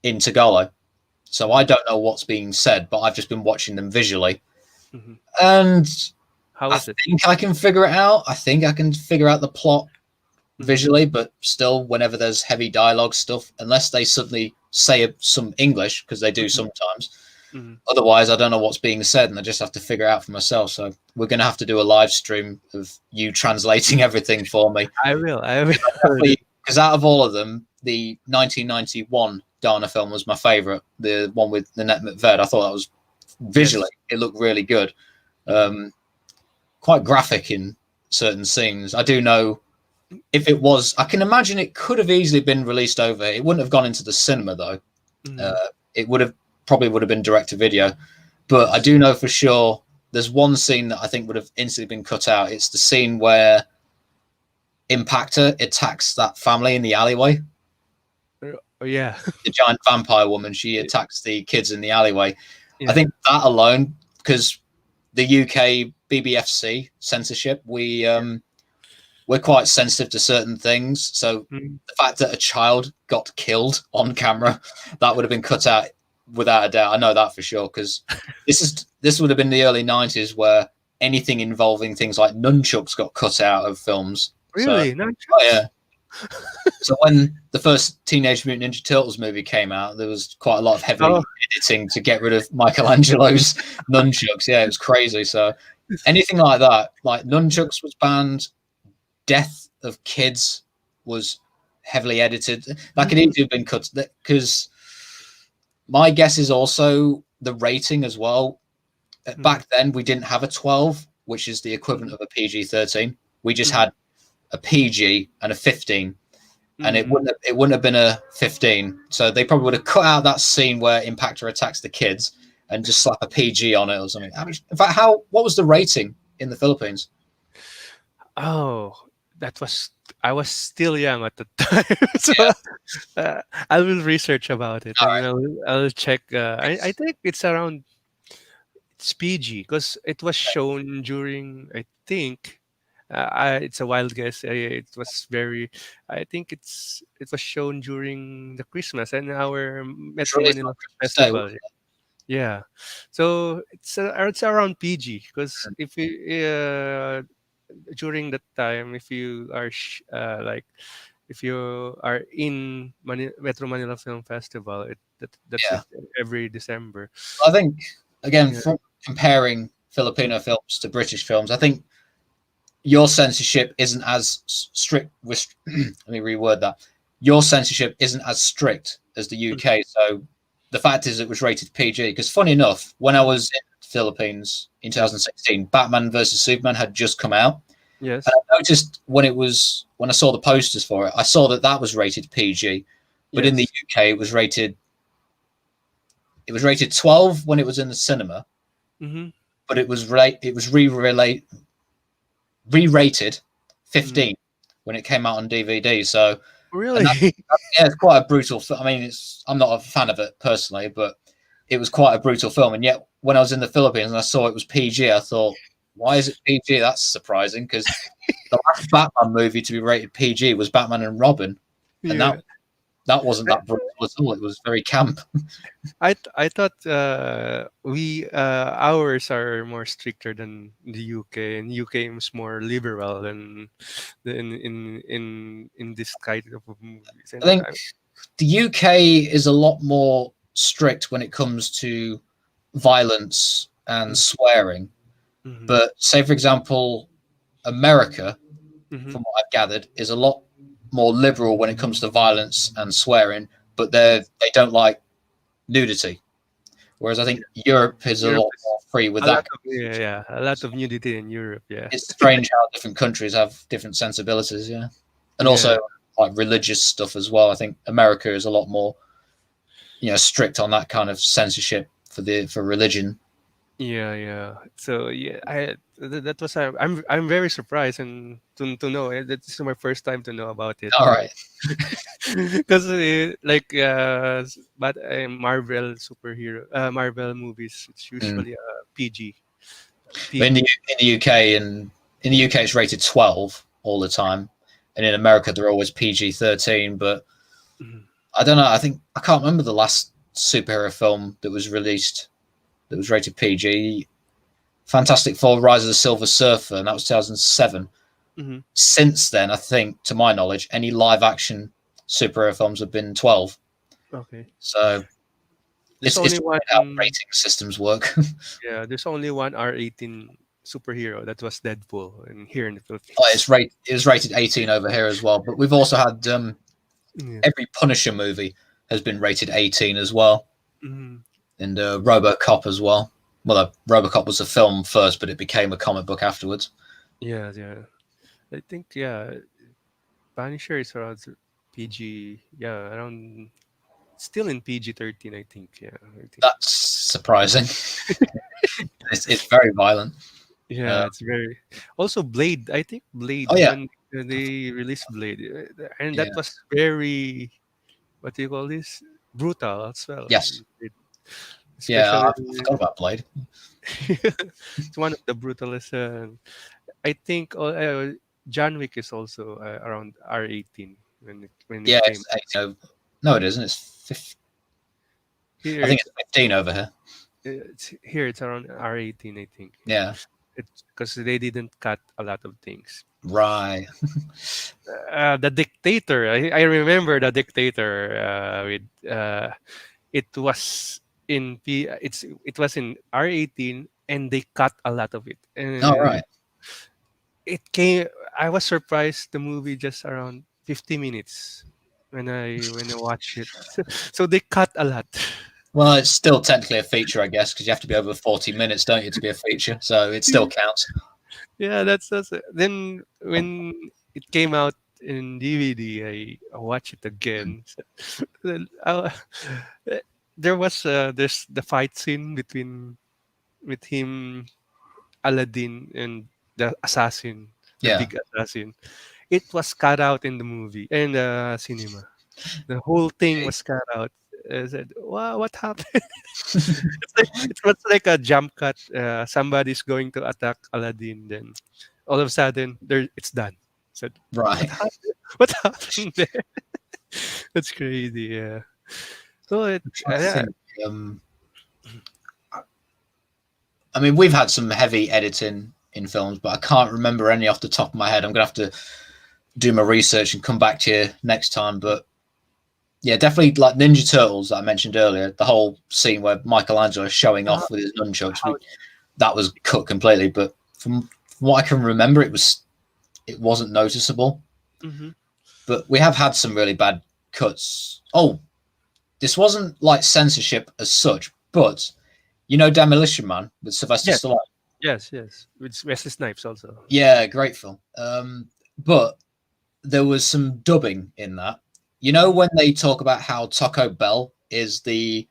in Tagalog. So I Mm-hmm. don't know what's being said, but I've just been watching them visually. Mm-hmm. And How I is it? think I can figure it out. I think I can figure out the plot Mm-hmm. visually, but still, whenever there's heavy dialogue stuff, unless they suddenly say some English, because they do Mm-hmm. sometimes, Mm-hmm. otherwise, I don't know what's being said, and I just have to figure it out for myself. So we're going to have to do a live stream of you translating everything for me. I will. I will. Because out of all of them, the 1991 Dana film was my favorite. The one with Nanette McVed. I thought that was visually, Yes. it looked really good. Mm-hmm. Quite graphic in certain scenes. I do know if it was, I can imagine it could have easily been released over. It wouldn't have gone into the cinema though. Mm-hmm. It would have probably would have been direct to video. But I do know for sure there's one scene that I think would have instantly been cut out. It's the scene where Impactor attacks that family in the alleyway. Oh, yeah. The giant vampire woman, she attacks the kids in the alleyway. I Yeah. think that alone, because the UK BBFC censorship, we're quite sensitive to certain things. So Mm-hmm. the fact that a child got killed on camera, that would have been cut out without a doubt. I know that for sure because this would have been the early 90s where anything involving things like nunchucks got cut out of films. So Really? oh Nunchucks? yeah. So when the first Teenage Mutant Ninja Turtles movie came out, there was quite a lot of Oh, heavy editing to get rid of Michelangelo's nunchucks. Yeah, it was crazy. So anything like that, like nunchucks was banned, death of kids was heavily edited. That could mm-hmm. easily have been cut because my guess is also the rating as well. Mm-hmm. Back then, we didn't have a 12, which is the Mm-hmm. equivalent of a PG 13. We just Mm-hmm. had a PG and a 15, and Mm-hmm. it wouldn't have been a 15. So they probably would have cut out that scene where Impactor attacks the kids and just slap a PG on it or something. I mean, in fact, what was the rating in the Philippines? Oh, that was I was still young at the time, so Yeah, I will research about it all and right. I'll check. I think it's around it's PG because it was shown during I think it's a wild guess. It was very. I think it was shown during the Christmas and our It's Metro released on Manila Christmas Day. Festival. Yeah, so it's around PG because if you during that time, if you are like if you are in Metro Manila Film Festival, that's Yeah, it every December. I think again Yeah. from comparing Filipino films to British films, I think your censorship isn't as strict. Let me reword that. Your censorship isn't as strict as the Mhm. UK. So the fact is, it was rated PG. Because funny enough, when I was in the Philippines in Yes. 2016, Batman versus Superman had just come out, and Yes. I noticed when I saw the posters for it, I saw that was rated PG, but in the Yes. UK it was rated 12 when it was in the cinema, Mm-hmm. but it was re-rated Mm. 15 when it came out on DVD. So, and that, Really? yeah, it's quite a brutal. I mean, I'm not a fan of it personally, but it was quite a brutal film. And yet, when I was in the Philippines and I saw it was PG, I thought, why is it PG? That's surprising because the last Batman movie to be rated PG was Batman and Robin. and Yeah. that wasn't that brutal at all. It was very camp. I thought we ours are more stricter than the UK, and UK is more liberal than in this kind of movies. I And think the UK is a lot more strict when it comes to violence and swearing. mm-hmm, But say, for example, America, mm-hmm, from what I've gathered, is a lot more liberal when it comes to violence and swearing, but they don't like nudity. Whereas I think Europe is a Europe lot is more free with a lot that. of a lot of nudity in Europe. Yeah, It's strange how different countries have different sensibilities, yeah, and also yeah, like religious stuff as well. I think America is a lot more, strict on that kind of censorship for religion. yeah. So yeah, that was I'm very surprised and to know that's my first time to know about it. All right, Because like but Marvel superhero Marvel movies it's mm. usually PG But in PG. the UK and in the UK it's rated 12 all the time, and in America they're always PG-13. But Mhm. I don't know. I can't remember the last superhero film that was released that was rated PG. Fantastic Four: Rise of the Silver Surfer, and that was 2007. Mhm. Since then, I think, to my knowledge, any live action superhero films have been 12. Okay. So There's it's only one. how rating systems work. Yeah, there's only one R18 superhero that was Deadpool, and here in the Oh, Philippines. it was rated 18 over here as well. But we've also had Yeah. every Punisher movie has been rated 18 as well, Mhm. and RoboCop as well. Well, RoboCop was a film first, but it became a comic book afterwards. Yeah. I think Punisher is around PG. Yeah, around still in PG-13. I think. Yeah, I think. That's surprising. It's very violent. Yeah, it's very. Also, Blade. I think Oh Blade yeah, when they released Blade, and that yeah, was very what do you call this? Brutal as well. yes, yeah. Especially, I forgot about Blade. it's one of the brutalest. I think John Wick is also around R18 when Yeah, it came it's 18 over. No, it isn't. It's 50, I here. think it's 15 over here. It's around R18. I think. Yeah, Yeah, it's because they didn't cut a lot of things. right. The dictator. I remember the dictator with it was it was in R18 and they cut a lot of it. All right. It came I was surprised the movie just around 50 minutes when I watched it. So they cut a lot. Well, it's still technically a feature, I guess, because you have to be over 40 minutes, don't you, to be a feature? So it still counts. Yeah, that's it. Then when it came out in DVD, I watched it Mm. again. Then, there was there's the fight scene between with him, Aladdin, and the assassin, the Yeah. big assassin. It was cut out in the movie in the cinema. The whole thing was cut out. I said, "Wow, what happened?" It was like a jump cut. Somebody's going to attack Aladdin, then all of a sudden, there it's done. Said, "What Right. happened? What happened there?" That's crazy. Yeah. So I'm trying to yeah. think. I mean, we've had some heavy editing in films, but I can't remember any off the top of my head. I'm going to have to do my research and come back to you next time. But yeah, definitely like Ninja Turtles that I mentioned earlier. The whole scene where Michelangelo is showing How, off with his nunchucks, how, that was cut completely. But from what I can remember, it wasn't noticeable. hmm But we have had some really bad cuts. Oh, this wasn't like censorship as such, but Demolition Man with Sylvester Yes, Stallone. yes. With Wesley Snipes also. Yeah, great film. But there was some dubbing in that. Mhm. When they talk about how Taco Bell is the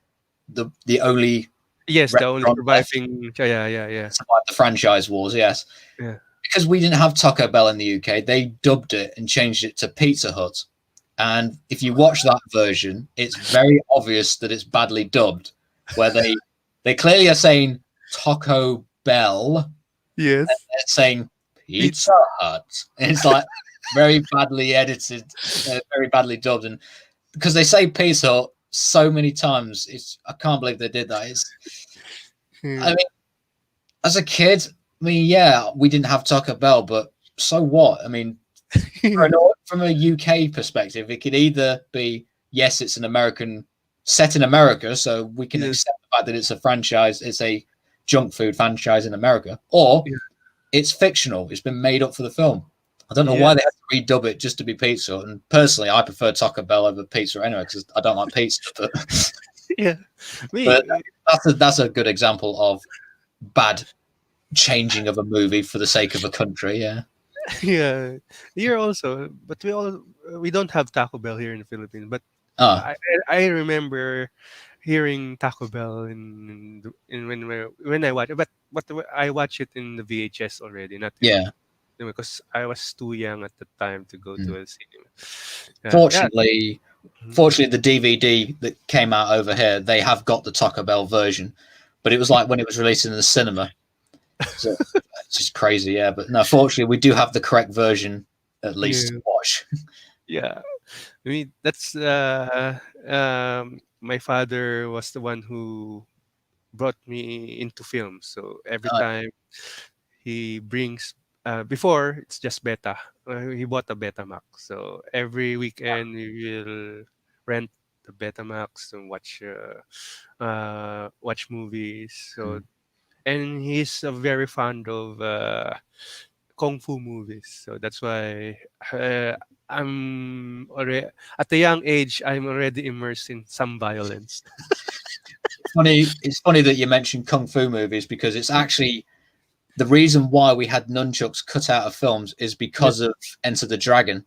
only Yes, the only restaurant left surviving. Yeah. to survive the franchise wars, yes. Yeah. Because we didn't have Taco Bell in the UK, they dubbed it and changed it to Pizza Hut. And if you watch that version, it's very obvious that it's badly dubbed, where they clearly are saying Taco Bell, Yes. they're saying Pete. Pizza Hut. And it's like very badly edited, very badly dubbed, and because they say Pizza Hut so many times, I can't believe they did that. I mean, as a kid, I mean, yeah, we didn't have Taco Bell, but so what? I mean, from a UK perspective, it could either be, yes, it's an American set in America, so we can accept the fact that it's a franchise, it's a junk food franchise in America, or it's fictional, it's been made up for the film. I don't know why they had to redub it just to be Pizza. And personally, I prefer Taco Bell over pizza anyway, because I don't like pizza. But, but that's a good example of bad changing of a movie for the sake of a country. Yeah, here also, but we don't have Taco Bell here in the Philippines. But I remember hearing Taco Bell in when I watch it, but I watch it in the VHS already, not because I was too young at the time to go to a cinema. Fortunately, the DVD that came out over here, they have got the Taco Bell version, but it was like when it was released in the cinema. So it's just crazy, But no, fortunately, we do have the correct version at least to watch. I mean, that's my father was the one who brought me into films. So every time he brings, before it's just Beta. He bought a Betamax. So every weekend we will rent the Betamax and watch movies. So and he's very fond of kung fu movies. So that's why I'm already at a young age. I'm already immersed in some violence. It's funny that you mentioned kung fu movies, because it's actually the reason why we had nunchucks cut out of films is because of Enter the Dragon.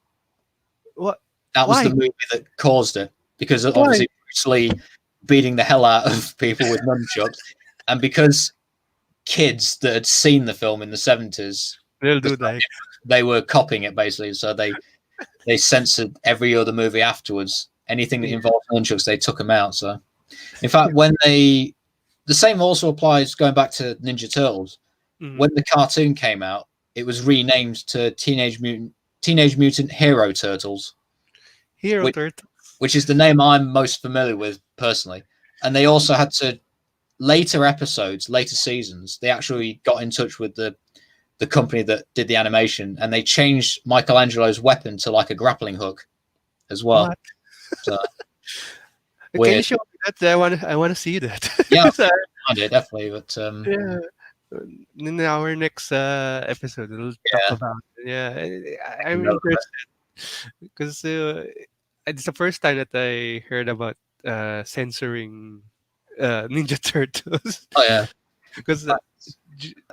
What? That was the movie that caused it, because obviously Bruce Lee beating the hell out of people with nunchucks, and because kids that had seen the film in the 70s, they'll do that. They were copying it basically, so they censored every other movie afterwards. Anything that involved nunchucks, they took them out. So, in fact, the same also applies going back to Ninja Turtles. When the cartoon came out, it was renamed to Teenage Mutant Hero Turtles. Which is the name I'm most familiar with personally. And they also had to later seasons, they actually got in touch with the company that did the animation, and they changed Michelangelo's weapon to like a grappling hook as well. So, can you show me that? I want to see that. Yeah, I did definitely. But in our next episode, we'll talk about it. I'm interested because it's the first time that I heard about censoring Ninja Turtles. Oh yeah, because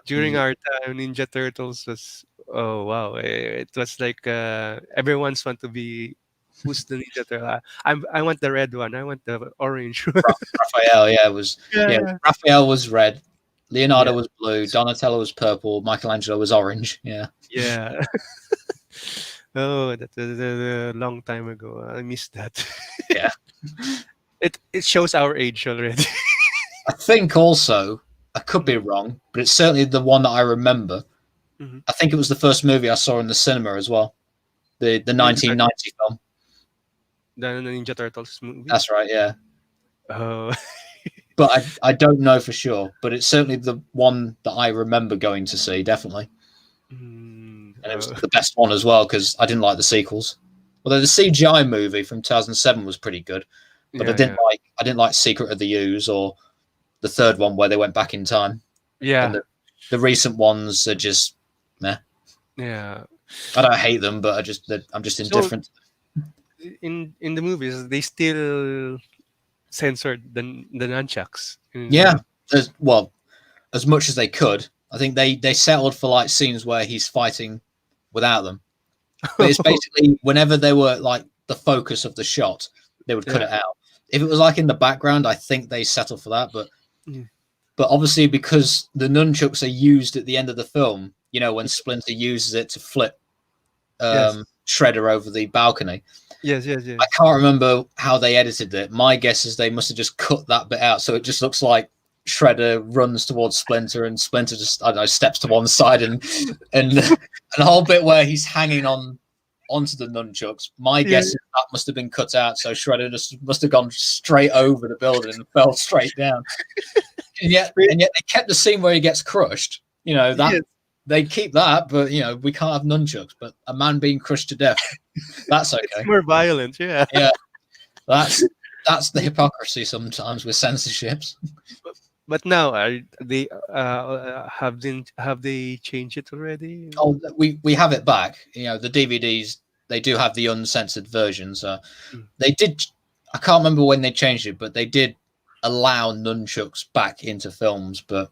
during our time, Ninja Turtles was it was like everyone's want to be who's the Ninja Turtle. I want the red one. I want the orange one. Raphael, Raphael was red. Leonardo was blue. Donatello was purple. Michelangelo was orange. Yeah. Oh, that was a long time ago. I missed that. Yeah. It shows our age already. I think also, I could be wrong, but it's certainly the one that I remember. I think it was the first movie I saw in the cinema as well. The 1990 film. The Ninja Turtles movie? That's right, yeah. Oh. But I don't know for sure. But it's certainly the one that I remember going to see, definitely. And it was the best one as well, because I didn't like the sequels. Although the CGI movie from 2007 was pretty good. But I didn't like Secret of the Ooze or the third one where they went back in time. Yeah. And the recent ones are just meh. Yeah. I don't hate them, but I'm just indifferent. So in the movies, they still censored the nunchucks. Yeah. As much as they could. I think they settled for like scenes where he's fighting without them. But it's basically whenever they were like the focus of the shot, they would cut it out. If it was like in the background, I think they settled for that. But obviously, because the nunchucks are used at the end of the film, when Splinter uses it to flip Shredder over the balcony. Yes. I can't remember how they edited it. My guess is they must have just cut that bit out, so it just looks like Shredder runs towards Splinter, and Splinter just, I don't know, steps to one side, and a whole bit where he's hanging onto the nunchucks. My Yeah, guess is that must have been cut out, so Shredder just must have gone straight over the building and fell straight down. And yet they kept the scene where he gets crushed. You know that yes, they keep that, but we can't have nunchucks. But a man being crushed to death, that's it's okay. more violent. Yeah. Yeah, that's the hypocrisy sometimes with censorships. But now are they have they changed it already? Oh, we have it back. The DVDs, they do have the uncensored versions. Mm. They did. I can't remember when they changed it, but they did allow nunchucks back into films. But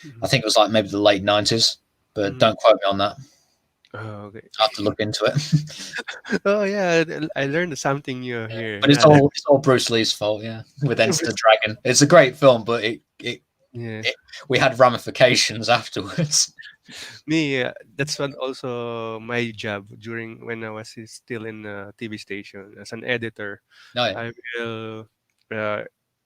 I Mhm. think it was like maybe the late 90s. But Mhm. don't quote me on that. Oh, okay. I have to look into it. Oh yeah, I learned something new here. But it's Yeah. all Bruce Lee's fault. Yeah, with Enter the Dragon. It's a great film, but Yeah. we had ramifications afterwards. Me, that's what also my job during when I was still in a TV station as an editor. No, yeah. I will,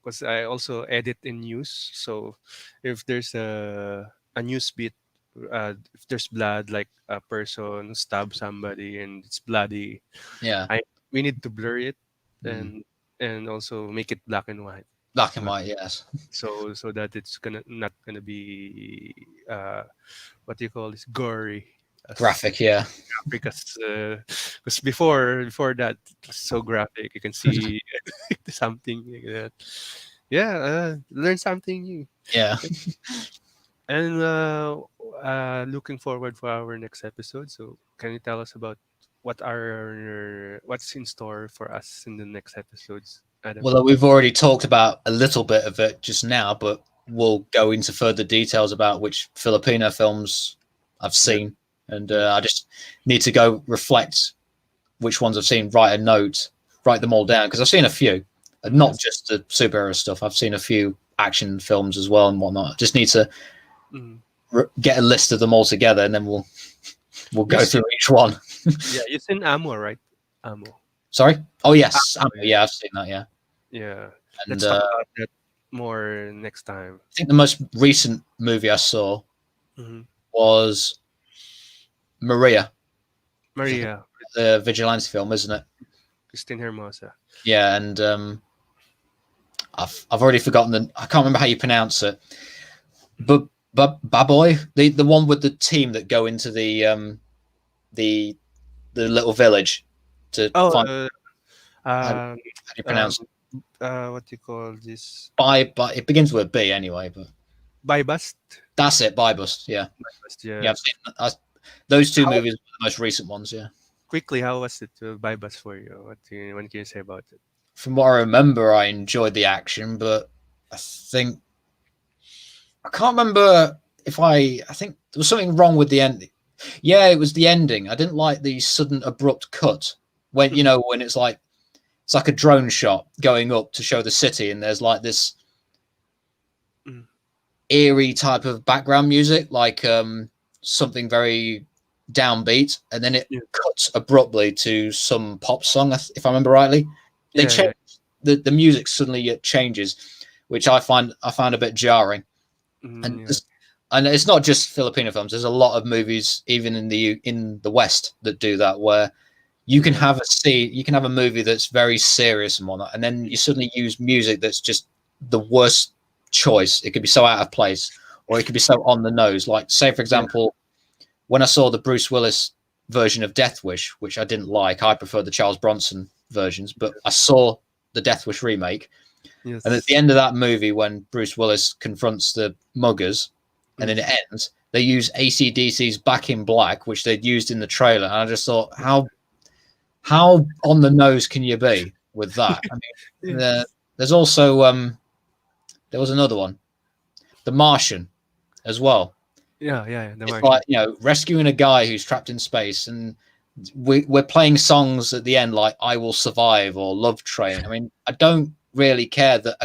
because I also edit in news. So if there's a news beat, if there's blood, like a person stab somebody and it's bloody, Yeah. I we need to blur it Mm. and also make it black and white. Black and But white, yes. so that it's gonna not gonna be what do you call this, gory as Graphic, yeah. because before that it was so graphic, you can see something like that. Yeah, learn something new. Yeah. And looking forward for our next episode. So can you tell us about what's in store for us in the next episodes, Adam? Well, we've already talked about a little bit of it just now, but we'll go into further details about which Filipino films I've Yeah. seen. And Yeah. I just need to go reflect which ones I've seen, write a note, write them all down, because I've seen a few, and not Yes. just the superhero stuff. I've seen a few action films as well and whatnot. Just need to Mm. get a list of them all together, and then we'll go Yes. through each one. Yeah, it's in Amo, right? Amo. Sorry? Oh, yes. Amo, yeah. Yeah, I've seen that, yeah. Yeah. And Let's talk about that more next time. I think the most recent movie I saw Hmm. was Maria, Maria, the vigilante film, isn't it? Christine Hermosa. Yeah, and I've already forgotten I can't remember how you pronounce it. But Baboy, the one with the team that go into the little village to Oh, find, how do um, you pronounce it? what do you call this? By it begins with a B anyway, but By Bust. that's it. Bybust, yeah. Bust, Yeah, yeah. I've seen those two How movies are the most recent ones, yeah. quickly? How was it by Bust for you? What can you say about it? From what I remember, I enjoyed the action, but I think I can't remember if I think there was something wrong with the ending. Yeah, it was the ending. I didn't like the sudden abrupt cut when when it's like a drone shot going up to show the city, and there's like this Mm. eerie type of background music, like something very downbeat, and then it Yeah, cuts abruptly to some pop song, if I remember rightly. They yeah, yeah. change the music suddenly changes, which I find a bit jarring. And Yeah. and it's not just Filipino films. There's a lot of movies, even in the West, that do that, where you can Yeah. have a movie that's very serious and whatnot, and then you suddenly use music that's just the worst choice. It could be so out of place, or it could be so on the nose. Like, say for Yeah. example, when I saw the Bruce Willis version of Death Wish, which I didn't like, I prefer the Charles Bronson versions, but I saw the Death Wish remake, and at the Yes. end of that movie, when Bruce Willis confronts the muggers, and then Mm. it ends, they use AC/DC's Back in Black, which they'd used in the trailer, and I just thought, how on the nose can you be with that? I mean, Yeah. there's also there was another one, The Martian, as well. Yeah. Yeah. Yeah. The It's Martian. like, rescuing a guy who's trapped in space, and we're playing songs at the end like "I Will Survive" or "Love Train." I mean, I don't really care that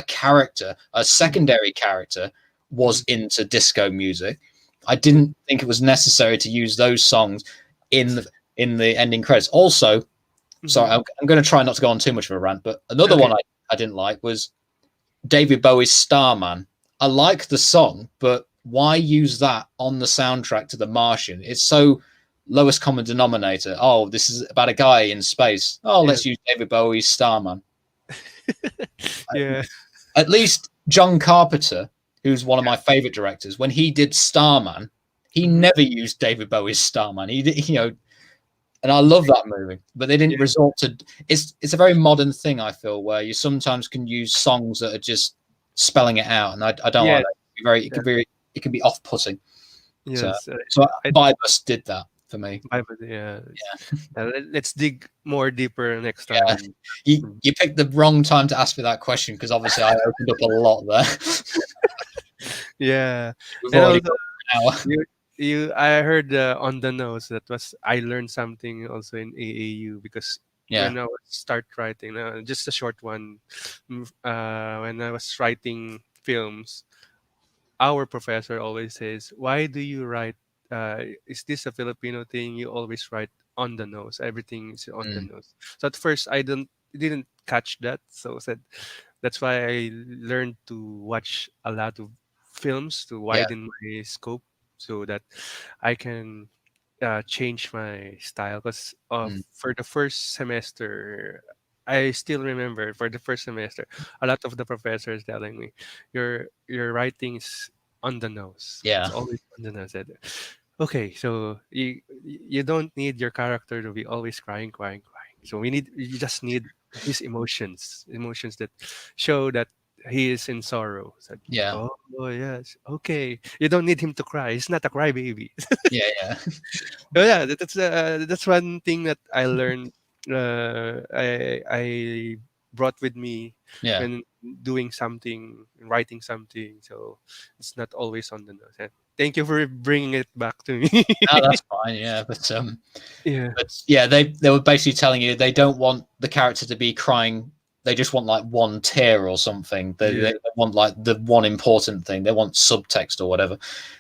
a secondary character, was into disco music. I didn't think it was necessary to use those songs in the ending credits. Also, sorry, Mhm. I'm going to try not to go on too much of a rant, but another Okay. one I didn't like was David Bowie's Starman. I like the song, but why use that on the soundtrack to The Martian? It's so lowest common denominator. Oh, this is about a guy in space. Oh, Yeah, let's use David Bowie's Starman. yeah, At least John Carpenter, who's one of my favorite directors, when he did Starman, he hmm never used David Bowie's Starman. He did, and I love that movie, but they didn't yeah, resort to. It's a very modern thing, I feel, where you sometimes can use songs that are just spelling it out, and I don't yeah. like that. It Yeah. could be it can be off putting. So Yes, so I Vibus did that for me. Bible, yeah. Let's dig more deeper next Yeah, time. Mm. you picked the wrong time to ask me that question because obviously I opened up a lot there. Yeah, We've and already also got an hour. I heard on the nose that was I learned something also in AAU because Yeah. when I was start writing, just a short one, when I was writing films, our professor always says, "Why do you write? Is this a Filipino thing? You always write on the nose. Everything is on the Mm, nose." So at first, I didn't catch that. So said that's why I learned to watch a lot of films to yeah. widen my scope, so that I can change my style. Because Mm, for the first semester, I still remember for the first semester, a lot of the professors telling me, your writing is on the nose. It's yeah. always on the nose. I said, okay, so you don't need your character to be always crying, crying, crying. So you just need his emotions that show that he is in sorrow. Said, Yeah. oh, yes, okay. You don't need him to cry. He's not a crybaby. Yeah. Yeah. So yeah, that's one thing that I learned. I brought with me Yeah. when doing something, writing something. So it's not always on the nose. Yeah. Thank you for bringing it back to me. No, that's fine. Yeah, Yeah, but yeah, they were basically telling you they don't want the character to be crying. They just want like one tear or something. They yeah, want like the one important thing. They want subtext or whatever.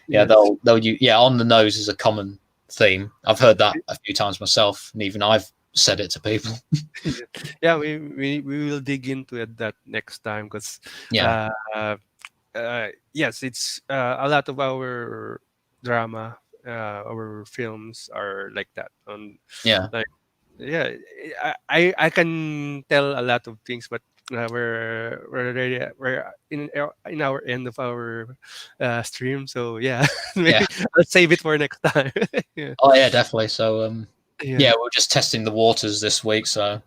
Yeah, yes. yeah, on the nose is a common theme. I've heard that a few times myself, and even I've said it to people. Yeah, we will dig into it that next time because Yeah, uh, yes, it's a lot of our drama, our films are like that. On yeah, like, yeah, I can tell a lot of things, but we're already we're in our end of our stream. So yeah, yeah. maybe let's save it for next time. Yeah, Oh yeah, definitely. So yeah, yeah, we're just testing the waters this week. So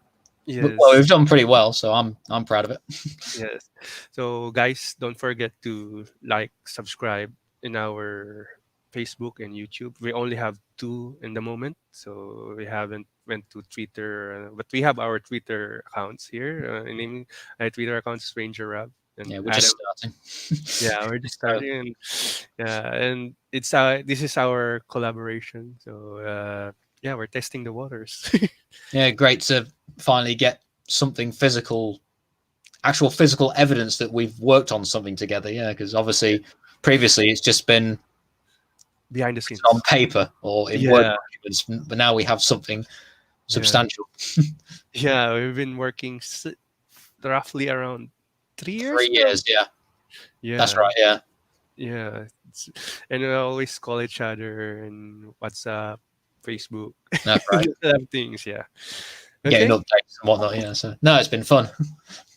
well, yes. we've done pretty well. So I'm proud of it. Yes. So guys, don't forget to like, subscribe in our Facebook and YouTube. We only have two in the moment, so we haven't went to Twitter, but we have our Twitter accounts here. Name my Twitter account is Ranger Rob and Yeah, we're just Adam. starting. Yeah, we're just So starting, and yeah, and it's this is our collaboration. So yeah, we're testing the waters. yeah, great to finally get something physical, actual physical evidence that we've worked on something together. Yeah, because Yeah, obviously previously it's just been behind the on scenes. paper or in Word Yeah, documents, but now we have something yeah. substantial. Yeah, we've been working roughly around 3 years 3 now. years, yeah, that's Yeah, right. Yeah, yeah, and we always call each other in WhatsApp, Facebook, that's right. just have things. Yeah. Getting Okay. updates and whatnot. Yeah, so no, it's been fun.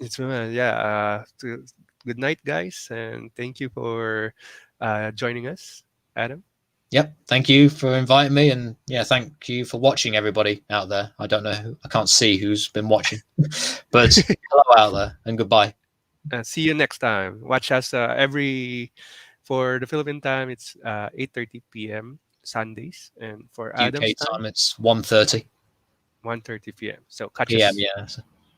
It's yeah. Good night, guys, and thank you for joining us, Adam. Yep. Thank you for inviting me, and yeah, thank you for watching, everybody out there. I don't know, I can't see who's been watching, but hello out there, and goodbye. See you next time. Watch us every for the Philippine time. It's 8:30 p.m. Sundays, and for Adam's UK time, time, it's 1:30 1:30 p.m. So catch p.m. us. Yeah. So